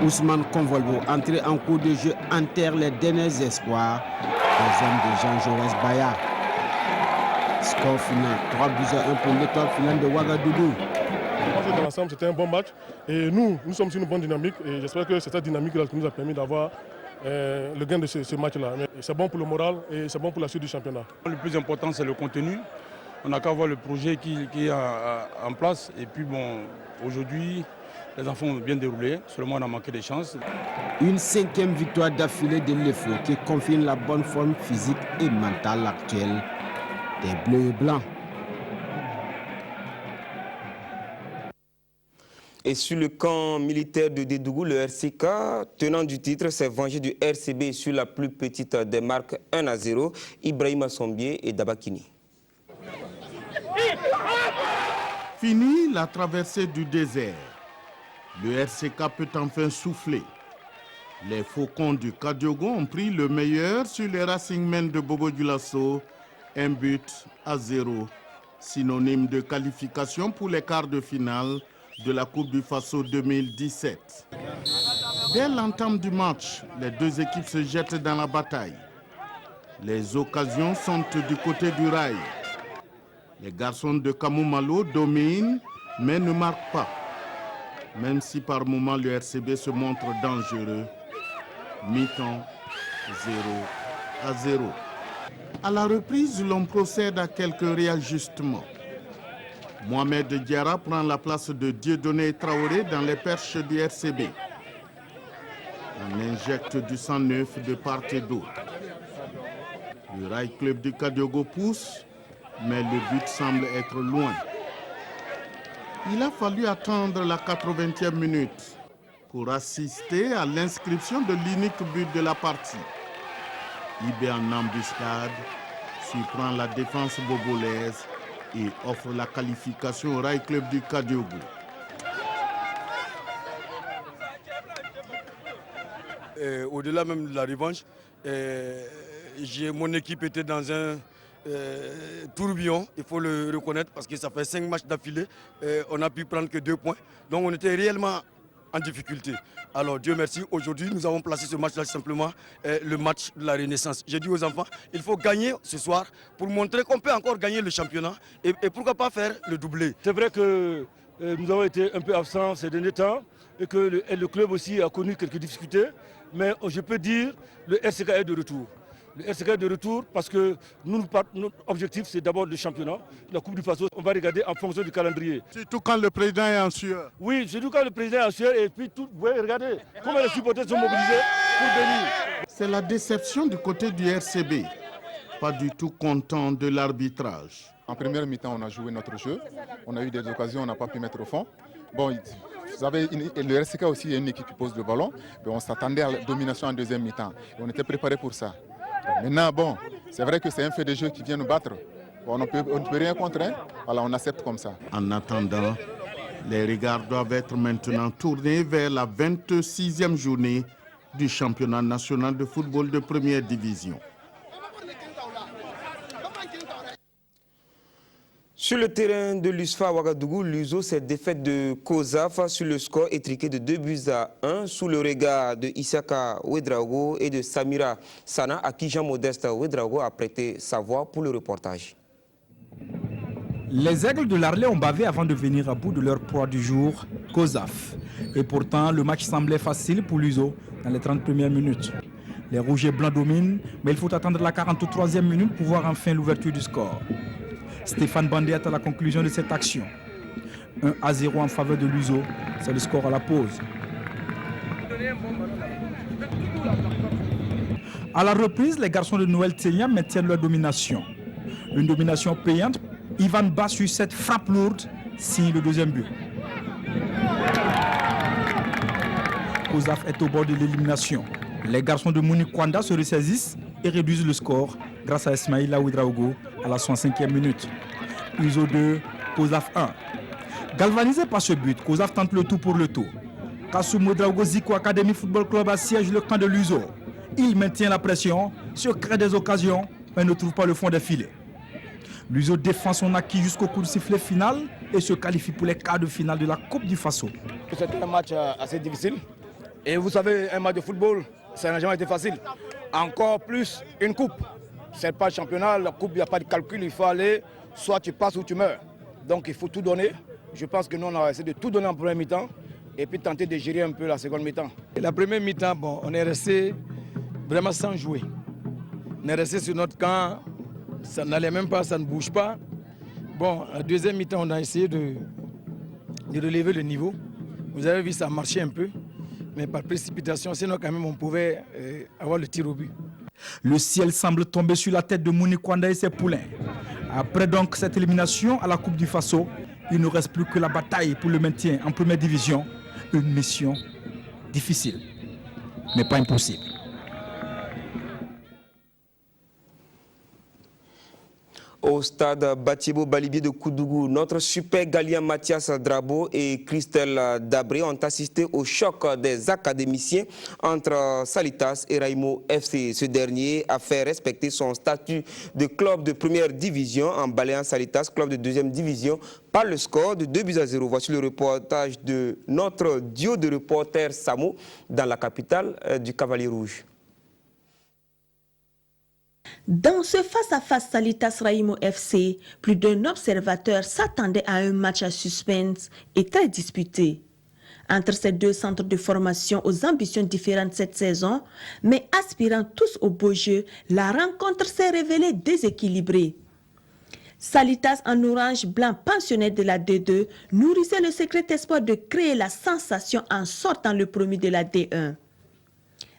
Ousmane Convolvo, entré en cours de jeu, enterre les derniers espoirs des hommes de Jean Jaurès Baya. Score final, 3-1 pour l'étoile finale de Ouagadougou. Dans l'ensemble, c'était un bon match et nous sommes sur une bonne dynamique et j'espère que c'est cette dynamique-là qui nous a permis d'avoir le gain de ce match-là. C'est bon pour le moral et c'est bon pour la suite du championnat. Le plus important, c'est le contenu. On n'a qu'à voir le projet qui est en place et puis bon, aujourd'hui, les enfants ont bien déroulé, seulement on a manqué des chances. Une 5e victoire d'affilée de l'EFO qui confirme la bonne forme physique et mentale actuelle des Bleus et Blancs. Et sur le camp militaire de Dédougou, le RCK, tenant du titre, s'est vengé du RCB sur la plus petite des marques 1-0, Ibrahima Sombier et Dabakini. Fini la traversée du désert. Le RCK peut enfin souffler. Les Faucons du Kadiogo ont pris le meilleur sur les Racing Men de Bobo Dioulasso, 1-0, synonyme de qualification pour les quarts de finale de la Coupe du Faso 2017. Dès l'entame du match, les deux équipes se jettent dans la bataille. Les occasions sont du côté du rail. Les garçons de Kamoumalo dominent, mais ne marquent pas. Même si par moments le RCB se montre dangereux. Mi-temps, 0-0. À la reprise, l'on procède à quelques réajustements. Mohamed Diarra prend la place de Dieudonné Traoré dans les perches du RCB. On injecte du sang neuf de part et d'autre. Le Rail Club du Kadiogo pousse, mais le but semble être loin. Il a fallu attendre la 80e minute pour assister à l'inscription de l'unique but de la partie. Ibé en embuscade surprend la défense bobolaise et offre la qualification au Rail Club du Kadiogo. au-delà même de la revanche, mon équipe était dans un tourbillon, il faut le reconnaître, parce que ça fait 5 matchs d'affilée, on n'a pu prendre que 2 points. Donc on était réellement en difficulté. Alors Dieu merci, aujourd'hui nous avons placé ce match-là simplement le match de la renaissance. J'ai dit aux enfants, il faut gagner ce soir pour montrer qu'on peut encore gagner le championnat et pourquoi pas faire le doublé. C'est vrai que nous avons été un peu absents ces derniers temps et que le club aussi a connu quelques difficultés, mais je peux dire le RCK est de retour. Le RCK est de retour parce que notre objectif c'est d'abord le championnat. La Coupe du Faso, on va regarder en fonction du calendrier. Surtout quand le président est en sueur. Oui, surtout quand le président est en sueur et puis tout, vous voyez, regardez comment les supporters sont mobilisés pour venir. C'est la déception du côté du RCB. Pas du tout content de l'arbitrage. En première mi-temps, on a joué notre jeu. On a eu des occasions, on n'a pas pu mettre au fond. Bon, vous savez, le RCK aussi est une équipe qui pose le ballon. On s'attendait à la domination en deuxième mi-temps. On était préparé pour ça. Maintenant, bon, c'est vrai que c'est un fait de jeu qui vient nous battre. Bon, on ne peut rien contre, hein. Voilà, on accepte comme ça. En attendant, les regards doivent être maintenant tournés vers la 26e journée du championnat national de football de première division. Sur le terrain de l'USFA Ouagadougou, l'USO s'est défaite de COSAF sur le score étriqué de 2-1 sous le regard de Isaka Ouedraogo et de Samira Sana, à qui Jean-Modeste Ouedraogo a prêté sa voix pour le reportage. Les Aigles de l'Arlais ont bavé avant de venir à bout de leur proie du jour, COSAF. Et pourtant, le match semblait facile pour l'USO dans les 30 premières minutes. Les Rouges et Blancs dominent, mais il faut attendre la 43e minute pour voir enfin l'ouverture du score. Stéphane Bandé est à la conclusion de cette action. 1-0 en faveur de l'USO, c'est le score à la pause. À la reprise, les garçons de Noël Tsenia maintiennent leur domination. Une domination payante. Ivan bat sur cette frappe lourde, signe le deuxième but. COSAF est au bord de l'élimination. Les garçons de Mouni Kwanda se ressaisissent et réduisent le score grâce à Ismaïla Ouedraogo à la 65e minute. USO 2, COSAF 1. Galvanisé par ce but, COSAF tente le tout pour le tout. Kassoum Ouedraogo Zico Academy Football Club assiège le camp de l'USO. Il maintient la pression, se crée des occasions, mais ne trouve pas le fond des filets. L'USO défend son acquis jusqu'au coup de sifflet final et se qualifie pour les quarts de finale de la Coupe du Faso. C'était un match assez difficile. Et vous savez, un match de football, ça n'a jamais été facile. Encore plus une coupe. Ce n'est pas le championnat, la coupe, il n'y a pas de calcul, il faut aller, soit tu passes ou tu meurs. Donc il faut tout donner. Je pense que nous, on a essayé de tout donner en première mi-temps et puis tenter de gérer un peu la seconde mi-temps. La première mi-temps, bon, on est resté vraiment sans jouer. On est resté sur notre camp, ça n'allait même pas, ça ne bouge pas. Bon, la deuxième mi-temps, on a essayé de relever le niveau. Vous avez vu, ça marchait un peu, mais par précipitation, sinon quand même on pouvait avoir le tir au but. Le ciel semble tomber sur la tête de Mouni Kwanda et ses poulains. Après donc cette élimination à la Coupe du Faso, il ne reste plus que la bataille pour le maintien en première division. Une mission difficile, mais pas impossible. Au stade Batiebo Balibié de Koudougou, notre super galien Mathias Drabo et Christelle Dabré ont assisté au choc des académiciens entre Salitas et Raimo FC. Ce dernier a fait respecter son statut de club de première division en balayant Salitas, club de deuxième division, par le score de 2-0. Voici le reportage de notre duo de reporters Samo dans la capitale du Cavalier Rouge. Dans ce face-à-face Salitas Raimo FC, plus d'un observateur s'attendait à un match à suspense et très disputé. Entre ces deux centres de formation aux ambitions différentes cette saison, mais aspirant tous au beau jeu, la rencontre s'est révélée déséquilibrée. Salitas en orange blanc pensionnaire de la D2 nourrissait le secret espoir de créer la sensation en sortant le premier de la D1.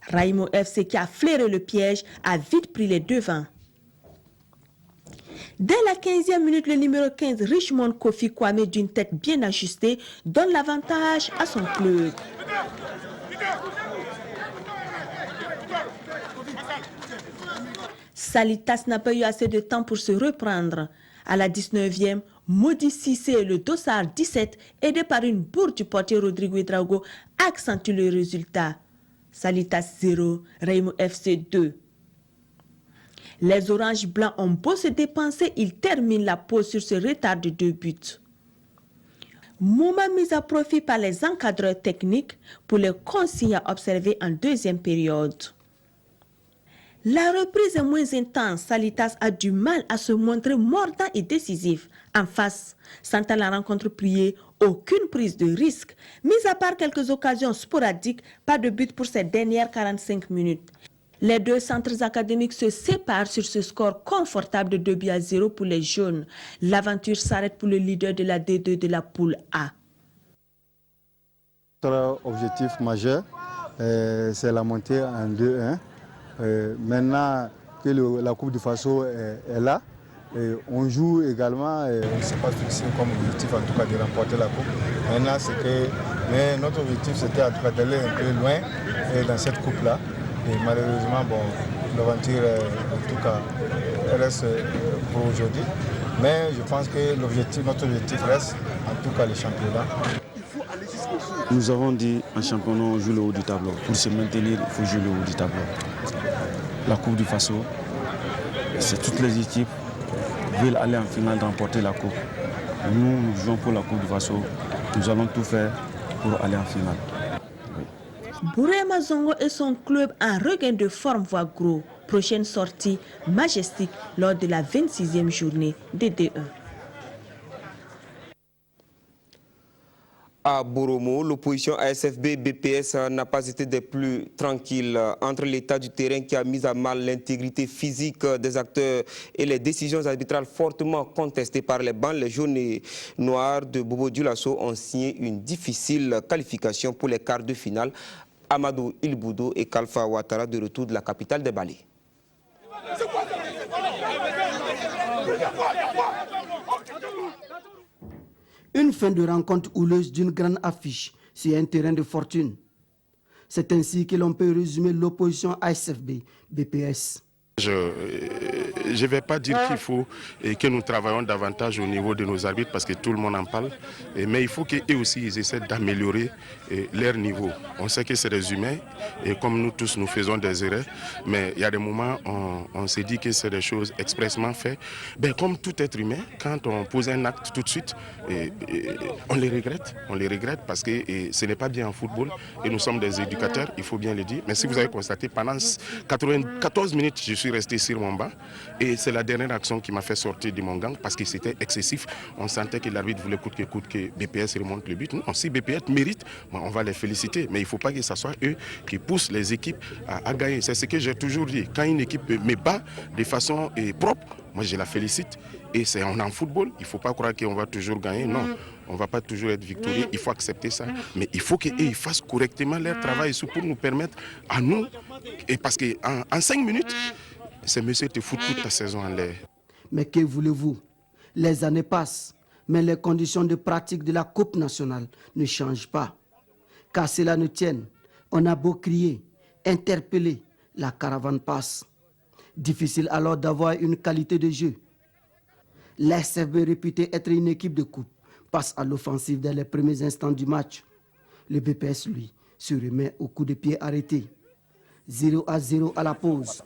Raimo FC, qui a flairé le piège, a vite pris les devants. Dès la 15e minute, le numéro 15, Richmond Kofi Kwame, d'une tête bien ajustée, donne l'avantage à son club. Salitas n'a pas eu assez de temps pour se reprendre. À la 19e, Maudit Cissé et le dossard 17, aidé par une bourre du portier Rodrigo Ouedraogo, accentuent le résultat. Salitas 0, Raimo FC 2. Les Oranges Blancs ont beau se dépenser, ils terminent la pause sur ce retard de 2 buts. Moment mis à profit par les encadreurs techniques pour les consignes à observer en deuxième période. La reprise est moins intense. Salitas a du mal à se montrer mordant et décisif. En face, sentant la rencontre pliée, aucune prise de risque. Mis à part quelques occasions sporadiques, pas de but pour ces dernières 45 minutes. Les deux centres académiques se séparent sur ce score confortable de 2-0 pour les jaunes. L'aventure s'arrête pour le leader de la D2 de la poule A. Notre objectif majeur, c'est la montée en 2-1. Maintenant que la Coupe du Faso est là, on joue également, on ne s'est pas fixé comme objectif en tout cas de remporter la Coupe. Maintenant, mais notre objectif c'était en tout cas d'aller un peu loin dans cette Coupe-là. Et malheureusement, bon, l'aventure en tout cas reste pour aujourd'hui. Mais je pense que notre objectif reste en tout cas le championnat. Nous avons dit en championnat, on joue le haut du tableau. Pour se maintenir, il faut jouer le haut du tableau. La Coupe du Faso, c'est toutes les équipes qui veulent aller en finale remporter la Coupe. Nous jouons pour la Coupe du Faso. Nous allons tout faire pour aller en finale. Bourema Zongo et son club en regain de forme voient gros. Prochaine sortie majestique lors de la 26e journée des D1. À Boromo, l'opposition ASFB-BPS n'a pas été des plus tranquilles. Entre l'état du terrain qui a mis à mal l'intégrité physique des acteurs et les décisions arbitrales fortement contestées par les bancs, les jaunes et noirs de Bobo Dioulasso ont signé une difficile qualification pour les quarts de finale. Amadou Ilboudo et Kalfa Ouattara de retour de la capitale des Bali. Une fin de rencontre houleuse d'une grande affiche sur un terrain de fortune. C'est ainsi que l'on peut résumer l'opposition ASFB-BPS. Je ne vais pas dire qu'il faut que nous travaillons davantage au niveau de nos arbitres parce que tout le monde en parle, mais il faut qu'eux aussi ils essaient d'améliorer leur niveau. On sait que c'est des humains et comme nous tous nous faisons des erreurs, mais il y a des moments on s'est dit que c'est des choses expressement faites. Ben, comme tout être humain, quand on pose un acte tout de suite, on les regrette parce que ce n'est pas bien en football et nous sommes des éducateurs, il faut bien le dire. Mais si vous avez constaté, pendant 94 minutes, je suis resté sur mon banc et c'est la dernière action qui m'a fait sortir de mon gang parce que c'était excessif. On sentait que l'arbitre voulait coûte que BPS remonte le but. Non, si BPS mérite, on va les féliciter. Mais il ne faut pas que ce soit eux qui poussent les équipes à gagner. C'est ce que j'ai toujours dit. Quand une équipe me bat de façon propre, moi je la félicite. Et on est en football, il ne faut pas croire qu'on va toujours gagner. Non, on ne va pas toujours être victorieux. Il faut accepter ça. Mais il faut qu'ils fassent correctement leur travail pour nous permettre à nous. Et parce qu'en 5 minutes, ces messieurs te foutent toute ta saison en l'air. Mais que voulez-vous? Les années passent, mais les conditions de pratique de la Coupe nationale ne changent pas. Qu'à cela ne tienne, on a beau crier, interpeller, la caravane passe. Difficile alors d'avoir une qualité de jeu. L'ASFB, réputé être une équipe de coupe, passe à l'offensive dès les premiers instants du match. Le BPS, lui, se remet au coup de pied arrêté. 0-0 à la pause.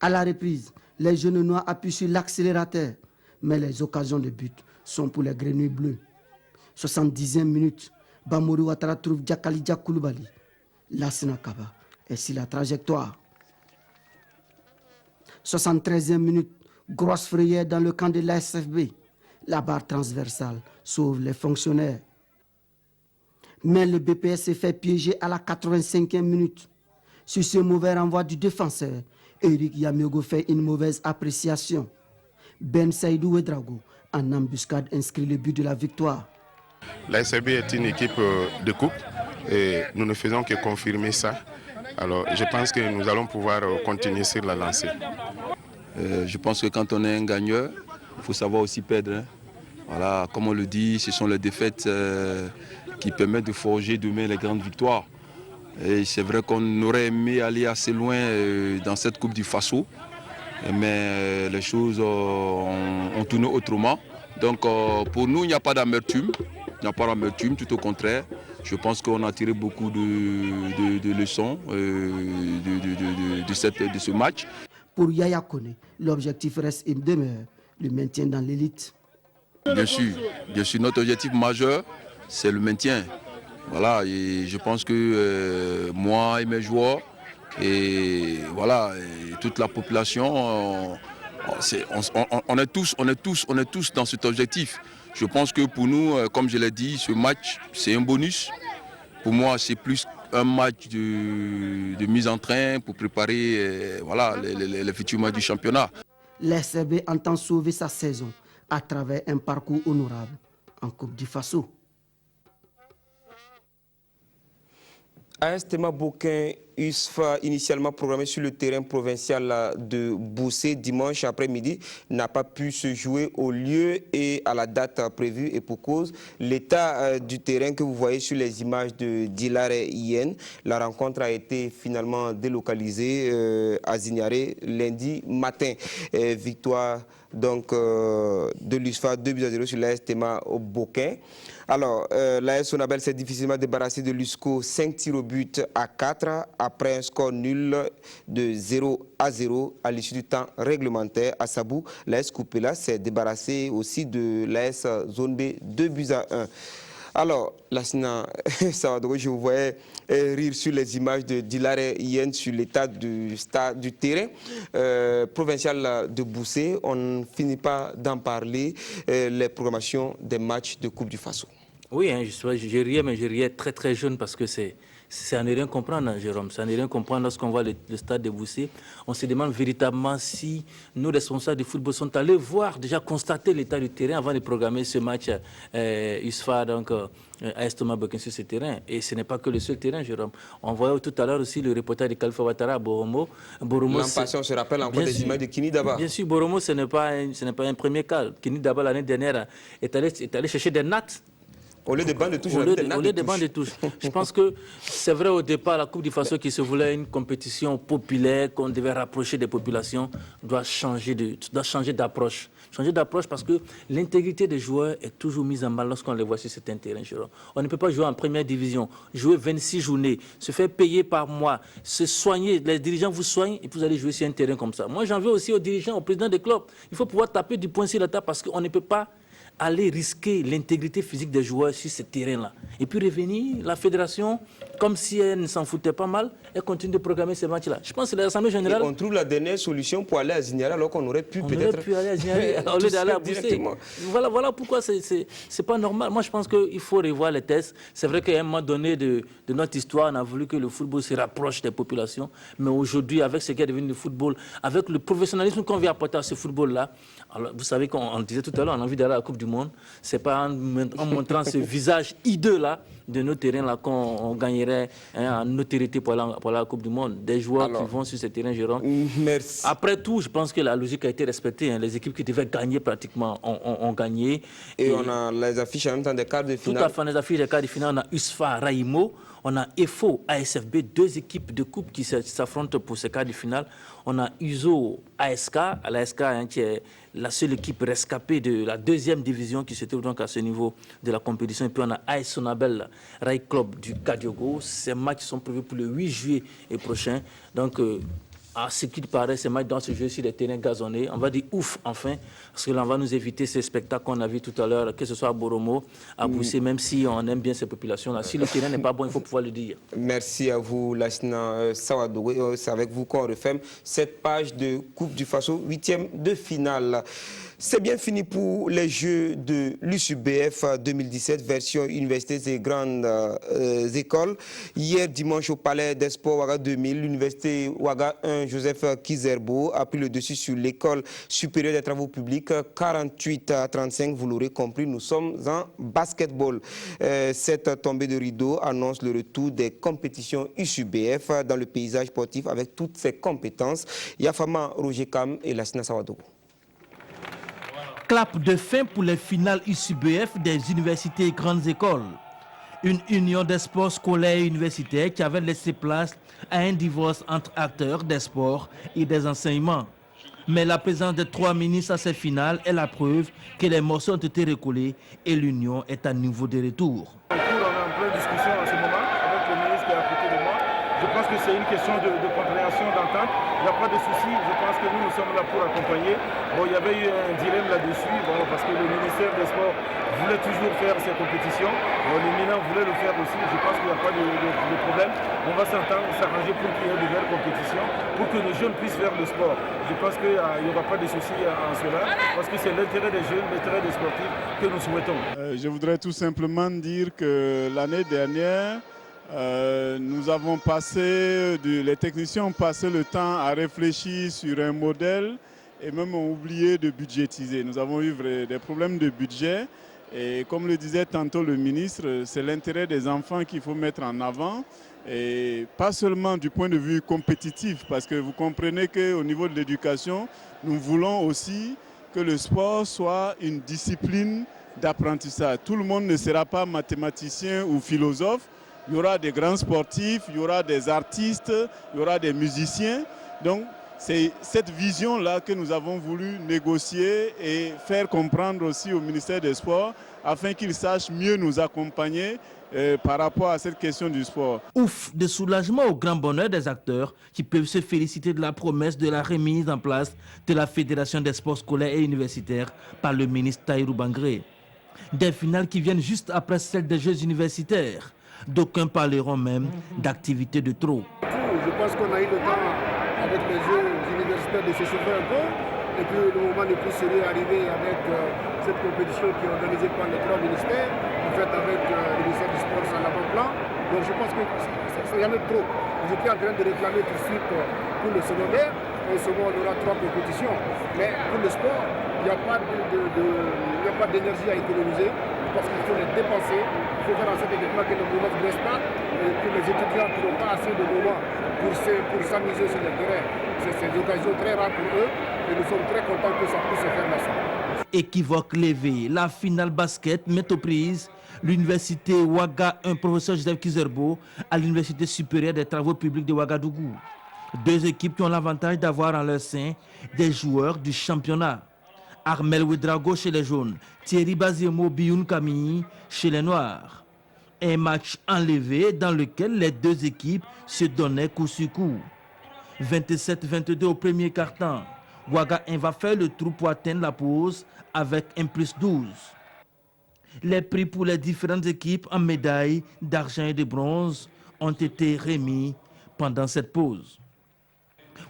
À la reprise, les jeunes noirs appuient sur l'accélérateur, mais les occasions de but sont pour les grenouilles bleues. 70e minute, Bamori Ouattara trouve Djakalidja Koulibaly. Lassina Kaba est sur la trajectoire. 73e minute, grosse frayeur dans le camp de l'ASFB. La barre transversale sauve les fonctionnaires. Mais le BPS s'est fait piéger à la 85e minute. Sur ce mauvais renvoi du défenseur, Eric Yamiogo fait une mauvaise appréciation. Ben Saïdou Ouedraogo, en embuscade, inscrit le but de la victoire. L'ASFB est une équipe de coupe et nous ne faisons que confirmer ça. Alors je pense que nous allons pouvoir continuer sur la lancée. Je pense que quand on est un gagneur, il faut savoir aussi perdre. Hein. Voilà, comme on le dit, ce sont les défaites qui permettent de forger demain les grandes victoires. Et c'est vrai qu'on aurait aimé aller assez loin dans cette Coupe du Faso, mais les choses ont tourné autrement. Donc pour nous, il n'y a pas d'amertume, tout au contraire. Je pense qu'on a tiré beaucoup de leçons de ce match. Pour Yaya Kone, l'objectif reste une demeure, le maintien dans l'élite. Bien sûr, notre objectif majeur, c'est le maintien. Voilà, et je pense que moi et mes joueurs, et voilà, et toute la population, on est tous dans cet objectif. Je pense que pour nous, comme je l'ai dit, ce match, c'est un bonus. Pour moi, c'est plus un match de mise en train pour préparer voilà, les futurs matchs du championnat. L'RCB entend sauver sa saison à travers un parcours honorable en Coupe du Faso. AS Tema Bokin USFA, initialement programmé sur le terrain provincial de Boussé dimanche après-midi, n'a pas pu se jouer au lieu et à la date prévue, et pour cause, l'état du terrain que vous voyez sur les images de Dilare Yen. La rencontre a été finalement délocalisée à Zignaré lundi matin. Victoire donc de l'USFA 2-0 sur l'AS Tema Bokin. Alors, l'AS Sonabel s'est difficilement débarrassé de l'USCO 5 tirs au but à 4 après un score nul de 0-0 à l'issue du temps réglementaire. À Sabou, l'AS Coupela s'est débarrassé aussi de l'AS Zone B 2-1. Alors, Lassina Sawadro, je vous voyais rire sur les images de Dilare Yen sur l'état du terrain provincial de Boussé. On ne finit pas d'en parler, les programmations des matchs de Coupe du Faso. Oui, hein, je riais, mais je riais très très jeune parce que c'est à ne rien comprendre, hein, Jérôme. C'est à ne rien comprendre lorsqu'on voit le stade de Boussé. On se demande véritablement si nos responsables de football sont allés voir, déjà constater l'état du terrain avant de programmer ce match USFA, donc AS Tema Bokin sur ce terrain. Et ce n'est pas que le seul terrain, Jérôme. On voyait tout à l'heure aussi le reportage de Khalifa Ouattara à Boromo. L'an passé, on se rappelle encore des images de Kini Daba. Bien sûr, Boromo, ce n'est pas un premier cas. Kini Daba, l'année dernière, est allé chercher des nattes. Au lieu de bancs de touche, au lieu de bancs de touche. Je pense que c'est vrai au départ, la Coupe du Faso qui se voulait une compétition populaire, qu'on devait rapprocher des populations, doit changer d'approche. Changer d'approche parce que l'intégrité des joueurs est toujours mise en mal lorsqu'on les voit sur certains terrains. On ne peut pas jouer en première division, jouer 26 journées, se faire payer par mois, se soigner, les dirigeants vous soignent et vous allez jouer sur un terrain comme ça. Moi, j'en veux aussi aux dirigeants, aux présidents des clubs. Il faut pouvoir taper du poing sur la table parce qu'on ne peut pas aller risquer l'intégrité physique des joueurs sur ce terrain-là. Et puis revenir, la fédération, comme si elle ne s'en foutait pas mal, elle continue de programmer ces matchs-là. Je pense que l'Assemblée générale... Et on trouve la dernière solution pour aller à Zignaré alors qu'on aurait pu peut-être... On aurait pu aller à Zignaré au lieu d'aller à Boussé. Voilà pourquoi c'est pas normal. Moi, je pense qu'il faut revoir les tests. C'est vrai qu'à un moment donné de notre histoire, on a voulu que le football se rapproche des populations. Mais aujourd'hui, avec ce qui est devenu le football, avec le professionnalisme qu'on vient apporter à ce football-là, alors, vous savez qu'on disait tout à l'heure, on a envie d'aller à la Coupe du Monde. C'est pas en montrant ce visage hideux-là de nos terrains-là qu'on gagnerait en notoriété pour la Coupe du Monde. Des joueurs qui vont sur ces terrains, Jérôme. Merci. Après tout, je pense que la logique a été respectée. Hein. Les équipes qui devaient gagner pratiquement ont gagné. Et on a les affiches en même temps des quarts de finale. Tout à fait, les affiches des quarts de finale. On a USFA, Raimo. On a EFO, ASFB, deux équipes de coupe qui s'affrontent pour ces quarts de finale. On a USO, ASK, l'ASK hein, qui est la seule équipe rescapée de la deuxième division qui se trouve donc à ce niveau de la compétition. Et puis on a AS Sonabel, Rai Club du Kadiogo. Ces matchs sont prévus pour le 8 juillet prochain. Donc, à ce qui paraît, ces matchs doivent se jouer sur des terrains gazonnés. On va dire ouf, enfin, parce que là, on va nous éviter ces spectacles qu'on a vus tout à l'heure, que ce soit à Boromo, à Boussé, même si on aime bien ces populations-là. Si le terrain n'est pas bon, il faut pouvoir le dire. Merci à vous, Lassina Sawadou. C'est avec vous qu'on referme cette page de Coupe du Faso, 8e de finale. C'est bien fini pour les Jeux de l'USUBF 2017, version universités et grandes écoles. Hier, dimanche, au Palais des Sports Ouaga 2000, l'université Ouaga 1, Joseph Kizerbo, a pris le dessus sur l'école supérieure des travaux publics. 48 à 35, vous l'aurez compris, nous sommes en basketball. Cette tombée de rideau annonce le retour des compétitions USUBF dans le paysage sportif avec toutes ses compétences. Yafama Roger Kam et Lassina Sawadou. Clap de fin pour les finales USUBF des universités et grandes écoles. Une union des sports scolaires et universitaires qui avait laissé place à un divorce entre acteurs des sports et des enseignements. Mais la présence des 3 ministres à ces finales est la preuve que les morceaux ont été recollés et l'union est à nouveau de retour. On est en pleine discussion pense que c'est une question de compréhension, d'entente. Il n'y a pas de souci. Je pense que nous sommes là pour accompagner. Bon, il y avait eu un dilemme là-dessus, bon, parce que le ministère des Sports voulait toujours faire ces compétitions. Bon, le MINA voulait le faire aussi. Je pense qu'il n'y a pas de problème. On va s'entendre, s'arranger pour qu'il y ait de belles compétitions, pour que nos jeunes puissent faire le sport. Je pense qu'il n'y aura pas de souci en cela, parce que c'est l'intérêt des jeunes, l'intérêt des sportifs que nous souhaitons. Je voudrais tout simplement dire que l'année dernière, nous avons passé, les techniciens ont passé le temps à réfléchir sur un modèle et même ont oublié de budgétiser. Nous avons eu des problèmes de budget et comme le disait tantôt le ministre, c'est l'intérêt des enfants qu'il faut mettre en avant et pas seulement du point de vue compétitif, parce que vous comprenez qu'au niveau de l'éducation, nous voulons aussi que le sport soit une discipline d'apprentissage. Tout le monde ne sera pas mathématicien ou philosophe. Il y aura des grands sportifs, il y aura des artistes, il y aura des musiciens. Donc, c'est cette vision-là que nous avons voulu négocier et faire comprendre aussi au ministère des Sports afin qu'il sache mieux nous accompagner par rapport à cette question du sport. Ouf, de soulagement au grand bonheur des acteurs qui peuvent se féliciter de la promesse de la remise en place de la Fédération des sports scolaires et universitaires par le ministre Tahirou Bangré. Des finales qui viennent juste après celles des Jeux universitaires. D'aucuns parleront même d'activités de trop. Je pense qu'on a eu le temps avec les Jeux universitaires de s'échauffer un peu. Et puis le moment le plus sérieux est arrivé avec cette compétition qui est organisée par les trois ministères, en fait avec le ministère du Sport sur l'avant-plan. Donc je pense que c'est jamais trop. J'étais en train de réclamer tout de suite pour le secondaire. En second, on aura 3 compétitions. Mais pour le sport, il n'y a pas d'énergie à économiser parce qu'il faut les dépenser. Il faut faire en sorte que le mouvement ne baisse pas. Et pour les étudiants qui n'ont pas assez de moments pour s'amuser sur le terrain, c'est une occasion très rare pour eux. Et nous sommes très contents que ça puisse se faire là. Équivoque levé, la finale basket met aux prises l'université Ouaga 1, professeur Joseph Kizerbo, à l'université supérieure des travaux publics de Ouagadougou. 2 équipes qui ont l'avantage d'avoir en leur sein des joueurs du championnat. Armel Ouedraogo chez les jaunes, Thierry Baziemo Bioun Camille chez les noirs. Un match enlevé dans lequel les 2 équipes se donnaient coup sur coup. 27-22 au premier quart-temps. Ouaga 1 va faire le trou pour atteindre la pause avec un +12. Les prix pour les différentes équipes en médailles d'argent et de bronze ont été remis pendant cette pause.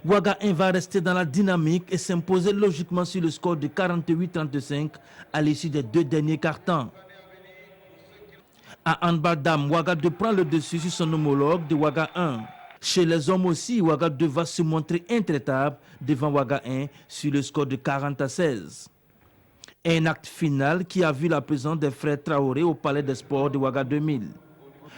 Ouaga 1 va rester dans la dynamique et s'imposer logiquement sur le score de 48-35 à l'issue des 2 derniers quart-temps. À handball dame, Ouaga 2 prend le dessus sur son homologue de Ouaga 1. Chez les hommes aussi, Ouaga 2 va se montrer intraitable devant Ouaga 1 sur le score de 40-16. Un acte final qui a vu la présence des frères Traoré au Palais des Sports de Ouaga 2000.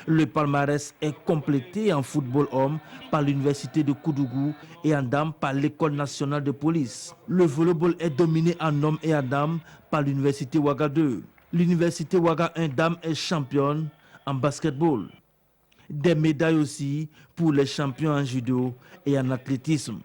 Le palmarès est complété en football homme par l'université de Koudougou et en dames par l'école nationale de police. Le volleyball est dominé en hommes et en dames par l'université Ouaga 2. L'université Ouaga 1 dames est championne en basketball. Des médailles aussi pour les champions en judo et en athlétisme.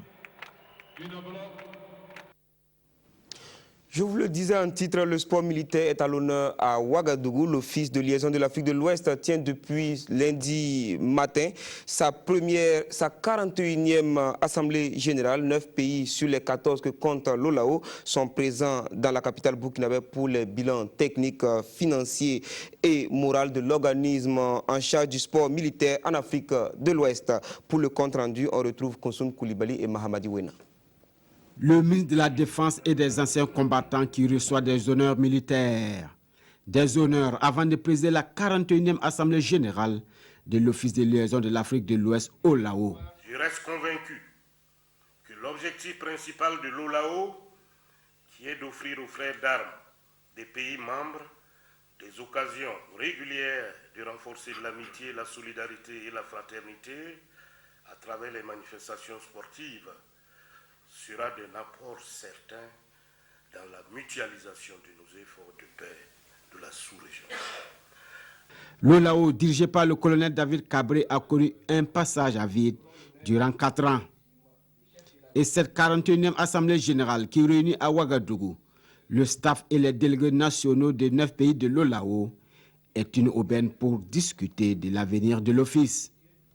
Je vous le disais en titre, le sport militaire est à l'honneur à Ouagadougou. L'Office de liaison de l'Afrique de l'Ouest tient depuis lundi matin sa 41e Assemblée générale. 9 pays sur les 14 que compte l'OLAO sont présents dans la capitale burkinabé pour les bilans techniques, financiers et moraux de l'organisme en charge du sport militaire en Afrique de l'Ouest. Pour le compte rendu, on retrouve Konsoum Koulibaly et Mahamadi Wena. Le ministre de la Défense et des anciens combattants qui reçoit des honneurs militaires. Des honneurs avant de présider la 41e Assemblée générale de l'Office de liaison de l'Afrique de l'Ouest, OLAO. Je reste convaincu que l'objectif principal de l'OLAO, qui est d'offrir aux frères d'armes des pays membres des occasions régulières de renforcer l'amitié, la solidarité et la fraternité à travers les manifestations sportives, sera d'un apport certain dans la mutualisation de nos efforts de paix de la sous-région. L'OLAO, dirigé par le colonel David Cabré, a connu un passage à vide durant 4 ans. Et cette 41e Assemblée générale qui réunit à Ouagadougou le staff et les délégués nationaux des 9 pays de l'OLAO est une aubaine pour discuter de l'avenir de l'Office.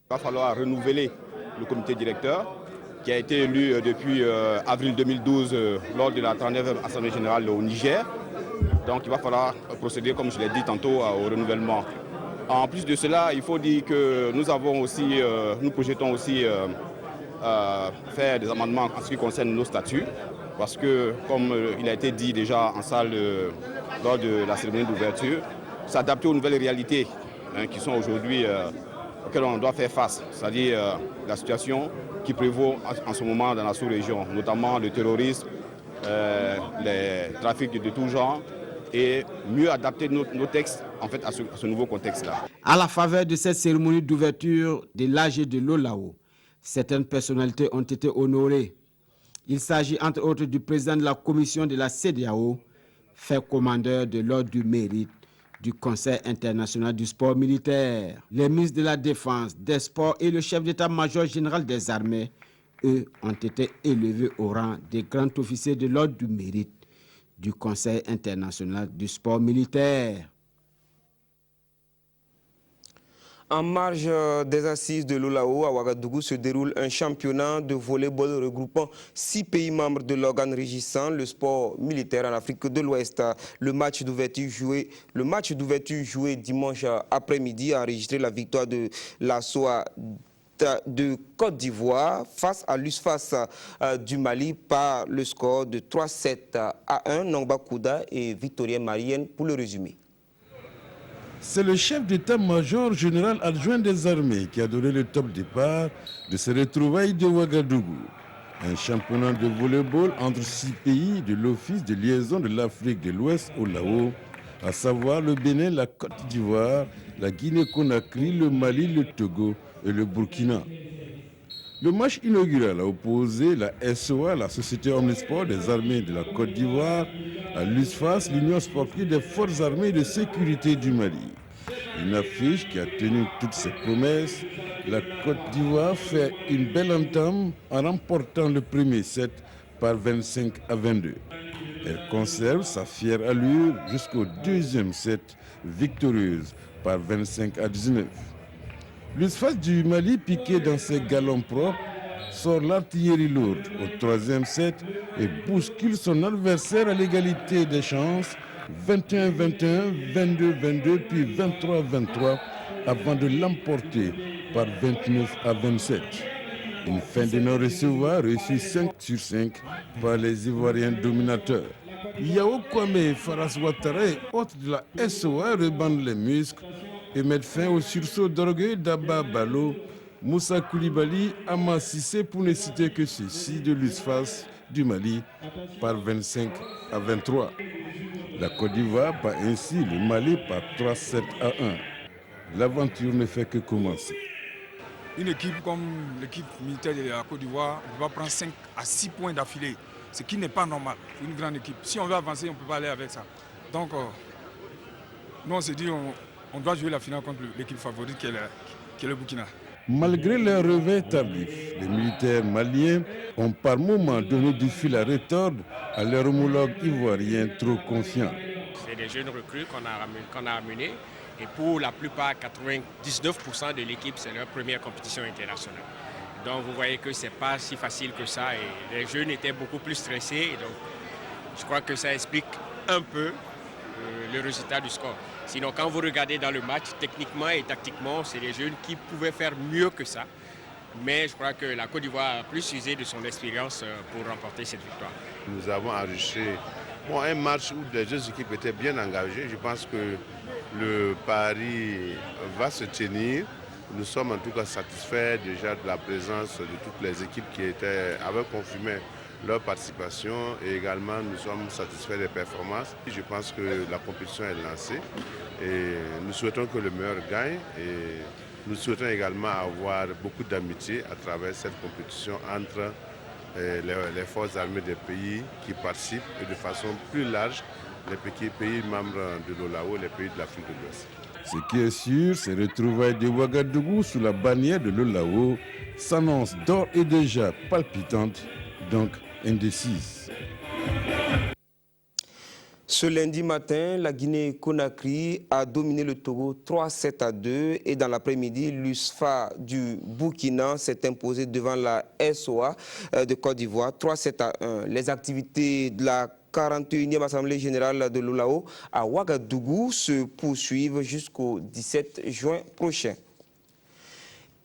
Il va falloir renouveler le comité directeur qui a été élu depuis avril 2012 lors de la 39e Assemblée générale au Niger. Donc il va falloir procéder, comme je l'ai dit tantôt, au renouvellement. En plus de cela, il faut dire que nous projetons aussi faire des amendements en ce qui concerne nos statuts. Parce que, comme il a été dit déjà en salle lors de la cérémonie d'ouverture, s'adapter aux nouvelles réalités qui sont aujourd'hui, auxquelles on doit faire face. C'est-à-dire la situation qui prévaut en ce moment dans la sous-région, notamment le terrorisme, les trafics de tout genre, et mieux adapter nos textes en fait, à ce nouveau contexte-là. À la faveur de cette cérémonie d'ouverture de l'AG de l'Olao, certaines personnalités ont été honorées. Il s'agit entre autres du président de la commission de la CEDEAO, fait commandeur de l'ordre du mérite du Conseil international du sport militaire. Les ministres de la Défense, des Sports et le chef d'état-major général des armées, eux, ont été élevés au rang des grands officiers de l'ordre du mérite du Conseil international du sport militaire. En marge des assises de l'Olao, à Ouagadougou se déroule un championnat de volley-ball regroupant 6 pays membres de l'organe régissant le sport militaire en Afrique de l'Ouest. Le match d'ouverture joué dimanche après-midi a enregistré la victoire de la SOA de Côte d'Ivoire face à l'USFAS du Mali par le score de 3-7 à 1. Nongba Kouda et Victorien Marienne pour le résumé. C'est le chef d'état-major général adjoint des armées qui a donné le top départ de ces retrouvailles de Ouagadougou. Un championnat de volley-ball entre 6 pays de l'Office de liaison de l'Afrique de l'Ouest au Lao, à savoir le Bénin, la Côte d'Ivoire, la Guinée-Conakry, le Mali, le Togo et le Burkina. Le match inaugural a opposé la SOA, la Société Omnisport des armées de la Côte d'Ivoire, à l'USFAS, l'Union sportive des forces armées de sécurité du Mali. Une affiche qui a tenu toutes ses promesses. La Côte d'Ivoire fait une belle entame en remportant le premier set par 25-22. Elle conserve sa fière allure jusqu'au deuxième set, victorieuse par 25-19. L'USFAS du Mali, piqué dans ses galons propres, sort l'artillerie lourde au troisième set et bouscule son adversaire à l'égalité des chances, 21-21, 22-22, puis 23-23, avant de l'emporter par 29-27. Une fin de non-recevoir réussie 5 sur 5 par les Ivoiriens dominateurs. Yao Kwame Faras Ouattara, hôte de la SOA, rebande les muscles et mettre fin au sursaut d'orgueil d'Abba Balo, Moussa Koulibaly, Ama Sissé, pour ne citer que ceux-ci de l'USFAS du Mali par 25-23. La Côte d'Ivoire bat ainsi le Mali par 3-7 à 1. L'aventure ne fait que commencer. Une équipe comme l'équipe militaire de la Côte d'Ivoire va prendre 5 à 6 points d'affilée, ce qui n'est pas normal pour une grande équipe. Si on veut avancer, on ne peut pas aller avec ça. Donc, nous on s'est dit on doit jouer la finale contre l'équipe favorite qui est le Burkina. Malgré leur revers tardif, les militaires maliens ont par moments donné du fil à retordre à leurs homologues ivoiriens trop confiants. C'est des jeunes recrues qu'on a amenés et pour la plupart, 99% de l'équipe, c'est leur première compétition internationale. Donc vous voyez que ce n'est pas si facile que ça et les jeunes étaient beaucoup plus stressés. Et donc je crois que ça explique un peu le résultat du score. Sinon, quand vous regardez dans le match, techniquement et tactiquement, c'est des jeunes qui pouvaient faire mieux que ça. Mais je crois que la Côte d'Ivoire a plus usé de son expérience pour remporter cette victoire. Nous avons enregistré un match où les deux équipes étaient bien engagées. Je pense que le pari va se tenir. Nous sommes en tout cas satisfaits déjà de la présence de toutes les équipes qui avaient confirmé leur participation et également nous sommes satisfaits des performances. Je pense que la compétition est lancée et nous souhaitons que le meilleur gagne et nous souhaitons également avoir beaucoup d'amitié à travers cette compétition entre les forces armées des pays qui participent et de façon plus large les pays membres de l'Olao, les pays de l'Afrique de l'Ouest. Ce qui est sûr, ces retrouvailles de Ouagadougou sous la bannière de l'Olao s'annoncent d'ores et déjà palpitantes, donc indécises. Ce lundi matin, la Guinée-Conakry a dominé le Togo 3-7-2 et dans l'après-midi, l'USFA du Burkina s'est imposé devant la SOA de Côte d'Ivoire 3-7-1. Les activités de la 41e Assemblée générale de l'OLAO à Ouagadougou se poursuivent jusqu'au 17 juin prochain.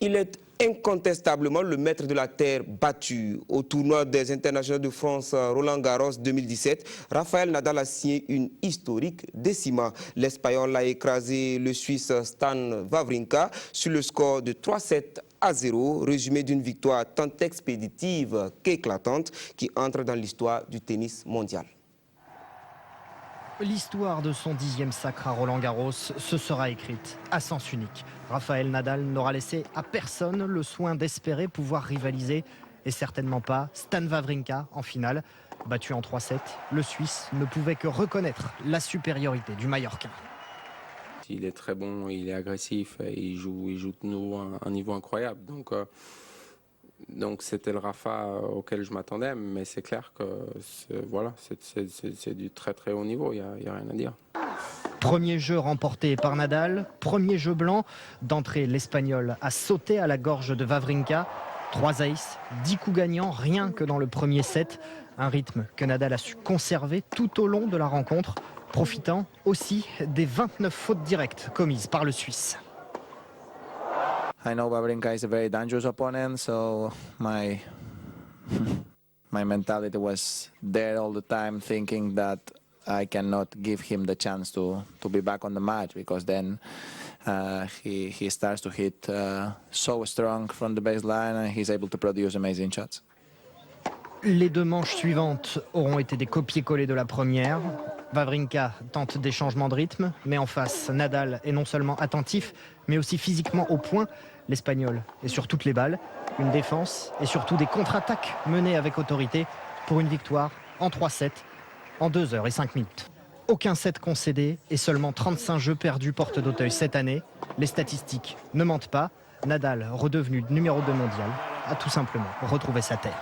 Il est incontestablement le maître de la terre battue. Au tournoi des internationaux de France Roland-Garros 2017, Rafael Nadal a signé une historique décima. L'Espagnol a écrasé le Suisse Stan Wawrinka sur le score de 3-7-0, résumé d'une victoire tant expéditive qu'éclatante qui entre dans l'histoire du tennis mondial. L'histoire de son 10e sacre à Roland-Garros se sera écrite à sens unique. Rafael Nadal n'aura laissé à personne le soin d'espérer pouvoir rivaliser et certainement pas Stan Wawrinka en finale. Battu en 3-7, le Suisse ne pouvait que reconnaître la supériorité du Mallorquin. Il est très bon, il est agressif, il joue de nouveau un niveau incroyable. Donc c'était le Rafa auquel je m'attendais, mais c'est clair que c'est du très très haut niveau, il n'y a rien à dire. Premier jeu remporté par Nadal, premier jeu blanc. D'entrée, l'Espagnol a sauté à la gorge de Wawrinka. 3 aces, 10 coups gagnants, rien que dans le premier set. Un rythme que Nadal a su conserver tout au long de la rencontre, profitant aussi des 29 fautes directes commises par le Suisse. I know Wawrinka is a very dangerous opponent, so my mentality was there all the time, thinking that I cannot give him the chance to be back on the match, because then he starts to hit so strong from the baseline and he's able to produce amazing shots. Les 2 manches suivantes auront été des copier-coller de la première. Wawrinka tente des changements de rythme, mais en face, Nadal est non seulement attentif, mais aussi physiquement au point. L'Espagnol est sur toutes les balles. Une défense et surtout des contre-attaques menées avec autorité pour une victoire en 3-7 en 2 h et 5 minutes. Aucun set concédé et seulement 35 jeux perdus porte d'Auteuil cette année. Les statistiques ne mentent pas. Nadal, redevenu numéro 2 mondial, a tout simplement retrouvé sa terre.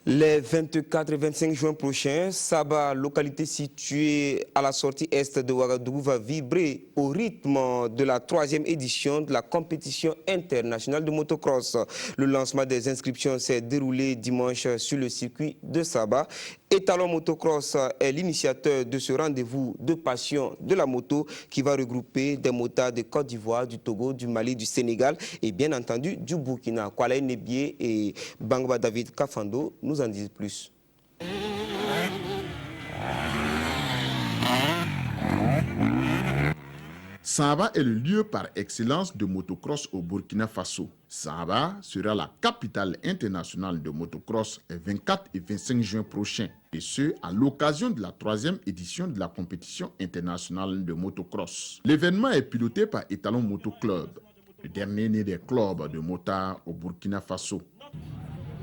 Les 24 et 25 juin prochains, Saba, localité située à la sortie est de Ouagadougou, va vibrer au rythme de la 3e édition de la compétition internationale de motocross. Le lancement des inscriptions s'est déroulé dimanche sur le circuit de Saba. Étalon Motocross est l'initiateur de ce rendez-vous de passion de la moto qui va regrouper des motards de Côte d'Ivoire, du Togo, du Mali, du Sénégal et bien entendu du Burkina. Kwalae Nebié et Bangba David Kafando nous en disent plus. Saba est le lieu par excellence de motocross au Burkina Faso. Saba sera la capitale internationale de motocross les 24 et 25 juin prochains, et ce, à l'occasion de la 3e édition de la compétition internationale de motocross. L'événement est piloté par Étalon Moto Club, le dernier né des clubs de motards au Burkina Faso.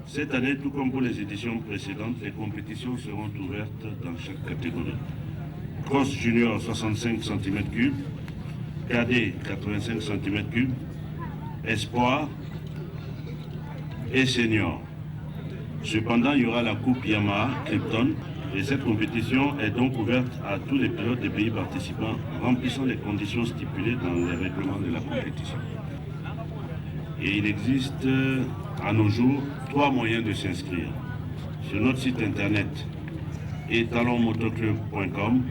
Cette année, tout comme pour les éditions précédentes, les compétitions seront ouvertes dans chaque catégorie. Cross junior 65 cm3, cadet 85 cm3, espoir et senior. Cependant, il y aura la coupe Yamaha Krypton et cette compétition est donc ouverte à tous les pilotes des pays participants remplissant les conditions stipulées dans les règlements de la compétition. Et il existe à nos jours 3 moyens de s'inscrire. Sur notre site internet etalonmotoclub.com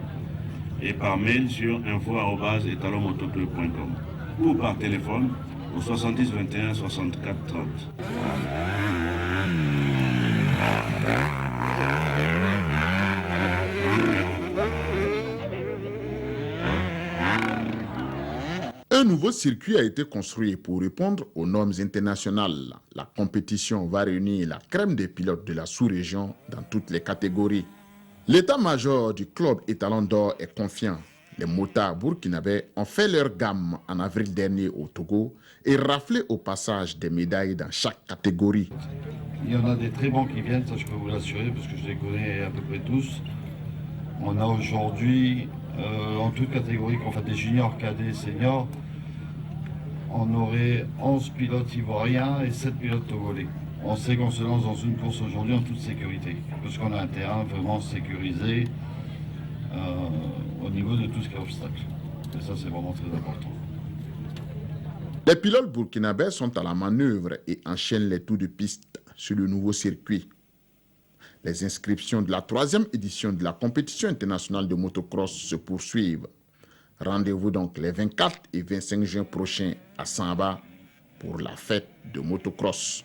et par mail sur info@etalonmotoclub.com ou par téléphone au 70 21 64 30. Un nouveau circuit a été construit pour répondre aux normes internationales. La compétition va réunir la crème des pilotes de la sous-région dans toutes les catégories. L'état-major du club Étalon d'Or est confiant. Les motards burkinabés ont fait leur gamme en avril dernier au Togo et raflé au passage des médailles dans chaque catégorie. Il y en a des très bons qui viennent, ça je peux vous l'assurer, parce que je les connais à peu près tous. On a aujourd'hui, en toute catégorie, qu'on fait des juniors, cadets, seniors, on aurait 11 pilotes ivoiriens et 7 pilotes togolais. On sait qu'on se lance dans une course aujourd'hui en toute sécurité, parce qu'on a un terrain vraiment sécurisé au niveau de tout ce qui est obstacle. Et ça, c'est vraiment très important. Les pilotes burkinabés sont à la manœuvre et enchaînent les tours de piste sur le nouveau circuit. Les inscriptions de la 3e édition de la compétition internationale de motocross se poursuivent. Rendez-vous donc les 24 et 25 juin prochains à Samba pour la fête de motocross.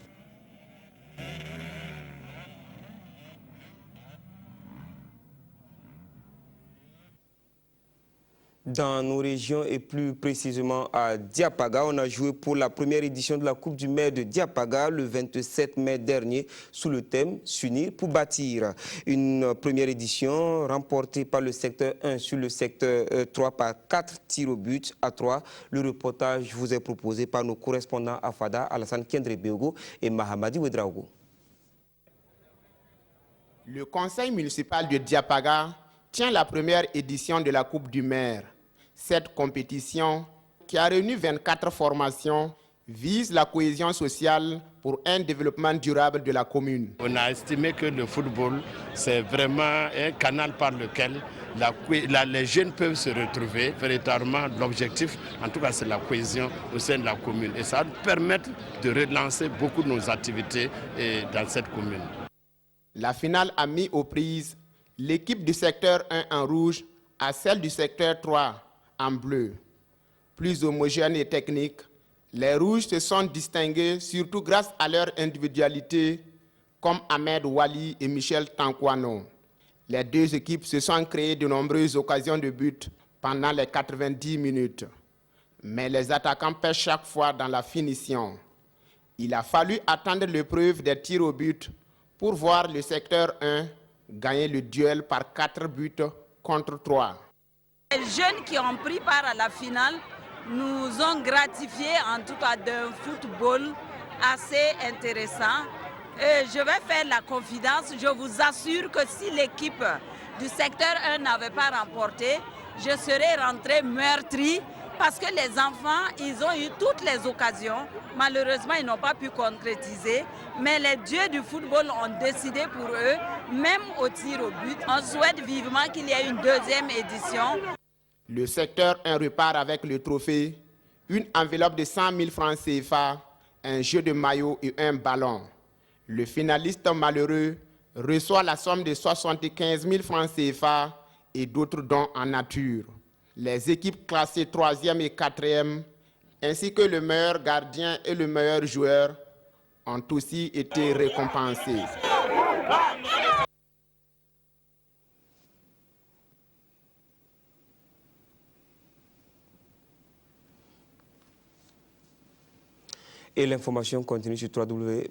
Dans nos régions et plus précisément à Diapaga, on a joué pour la première édition de la Coupe du maire de Diapaga le 27 mai dernier sous le thème « S'unir pour bâtir ». Une première édition remportée par le secteur 1 sur le secteur 3 par 4 tirs au but à 3. Le reportage vous est proposé par nos correspondants à Fada, Alassane Kendrebeogo et Mahamadi Ouedraogo. Le conseil municipal de Diapaga tient la première édition de la Coupe du maire. Cette compétition, qui a réuni 24 formations, vise la cohésion sociale pour un développement durable de la commune. On a estimé que le football, c'est vraiment un canal par lequel les jeunes peuvent se retrouver. Véritablement, l'objectif, en tout cas, c'est la cohésion au sein de la commune. Et ça va permettre de relancer beaucoup de nos activités dans cette commune. La finale a mis aux prises l'équipe du secteur 1 en rouge à celle du secteur 3 en bleu. Plus homogènes et techniques, les rouges se sont distingués surtout grâce à leur individualité, comme Ahmed Wali et Michel Tankwano. Les deux équipes se sont créées de nombreuses occasions de but pendant les 90 minutes. Mais les attaquants pêchent chaque fois dans la finition. Il a fallu attendre l'épreuve des tirs au but pour voir le secteur 1 gagner le duel par 4 buts contre 3. Les jeunes qui ont pris part à la finale nous ont gratifiés en tout cas d'un football assez intéressant. Et je vais faire la confidence, je vous assure que si l'équipe du secteur 1 n'avait pas remporté, je serais rentré meurtri parce que les enfants, ils ont eu toutes les occasions. Malheureusement, ils n'ont pas pu concrétiser. Mais les dieux du football ont décidé pour eux, même au tir au but. On souhaite vivement qu'il y ait une deuxième édition. Le secteur 1 repart avec le trophée, une enveloppe de 100 000 francs CFA, un jeu de maillot et un ballon. Le finaliste malheureux reçoit la somme de 75 000 francs CFA et d'autres dons en nature. Les équipes classées 3e et 4e, ainsi que le meilleur gardien et le meilleur joueur, ont aussi été récompensés. Et l'information continue sur www.rtv.bf.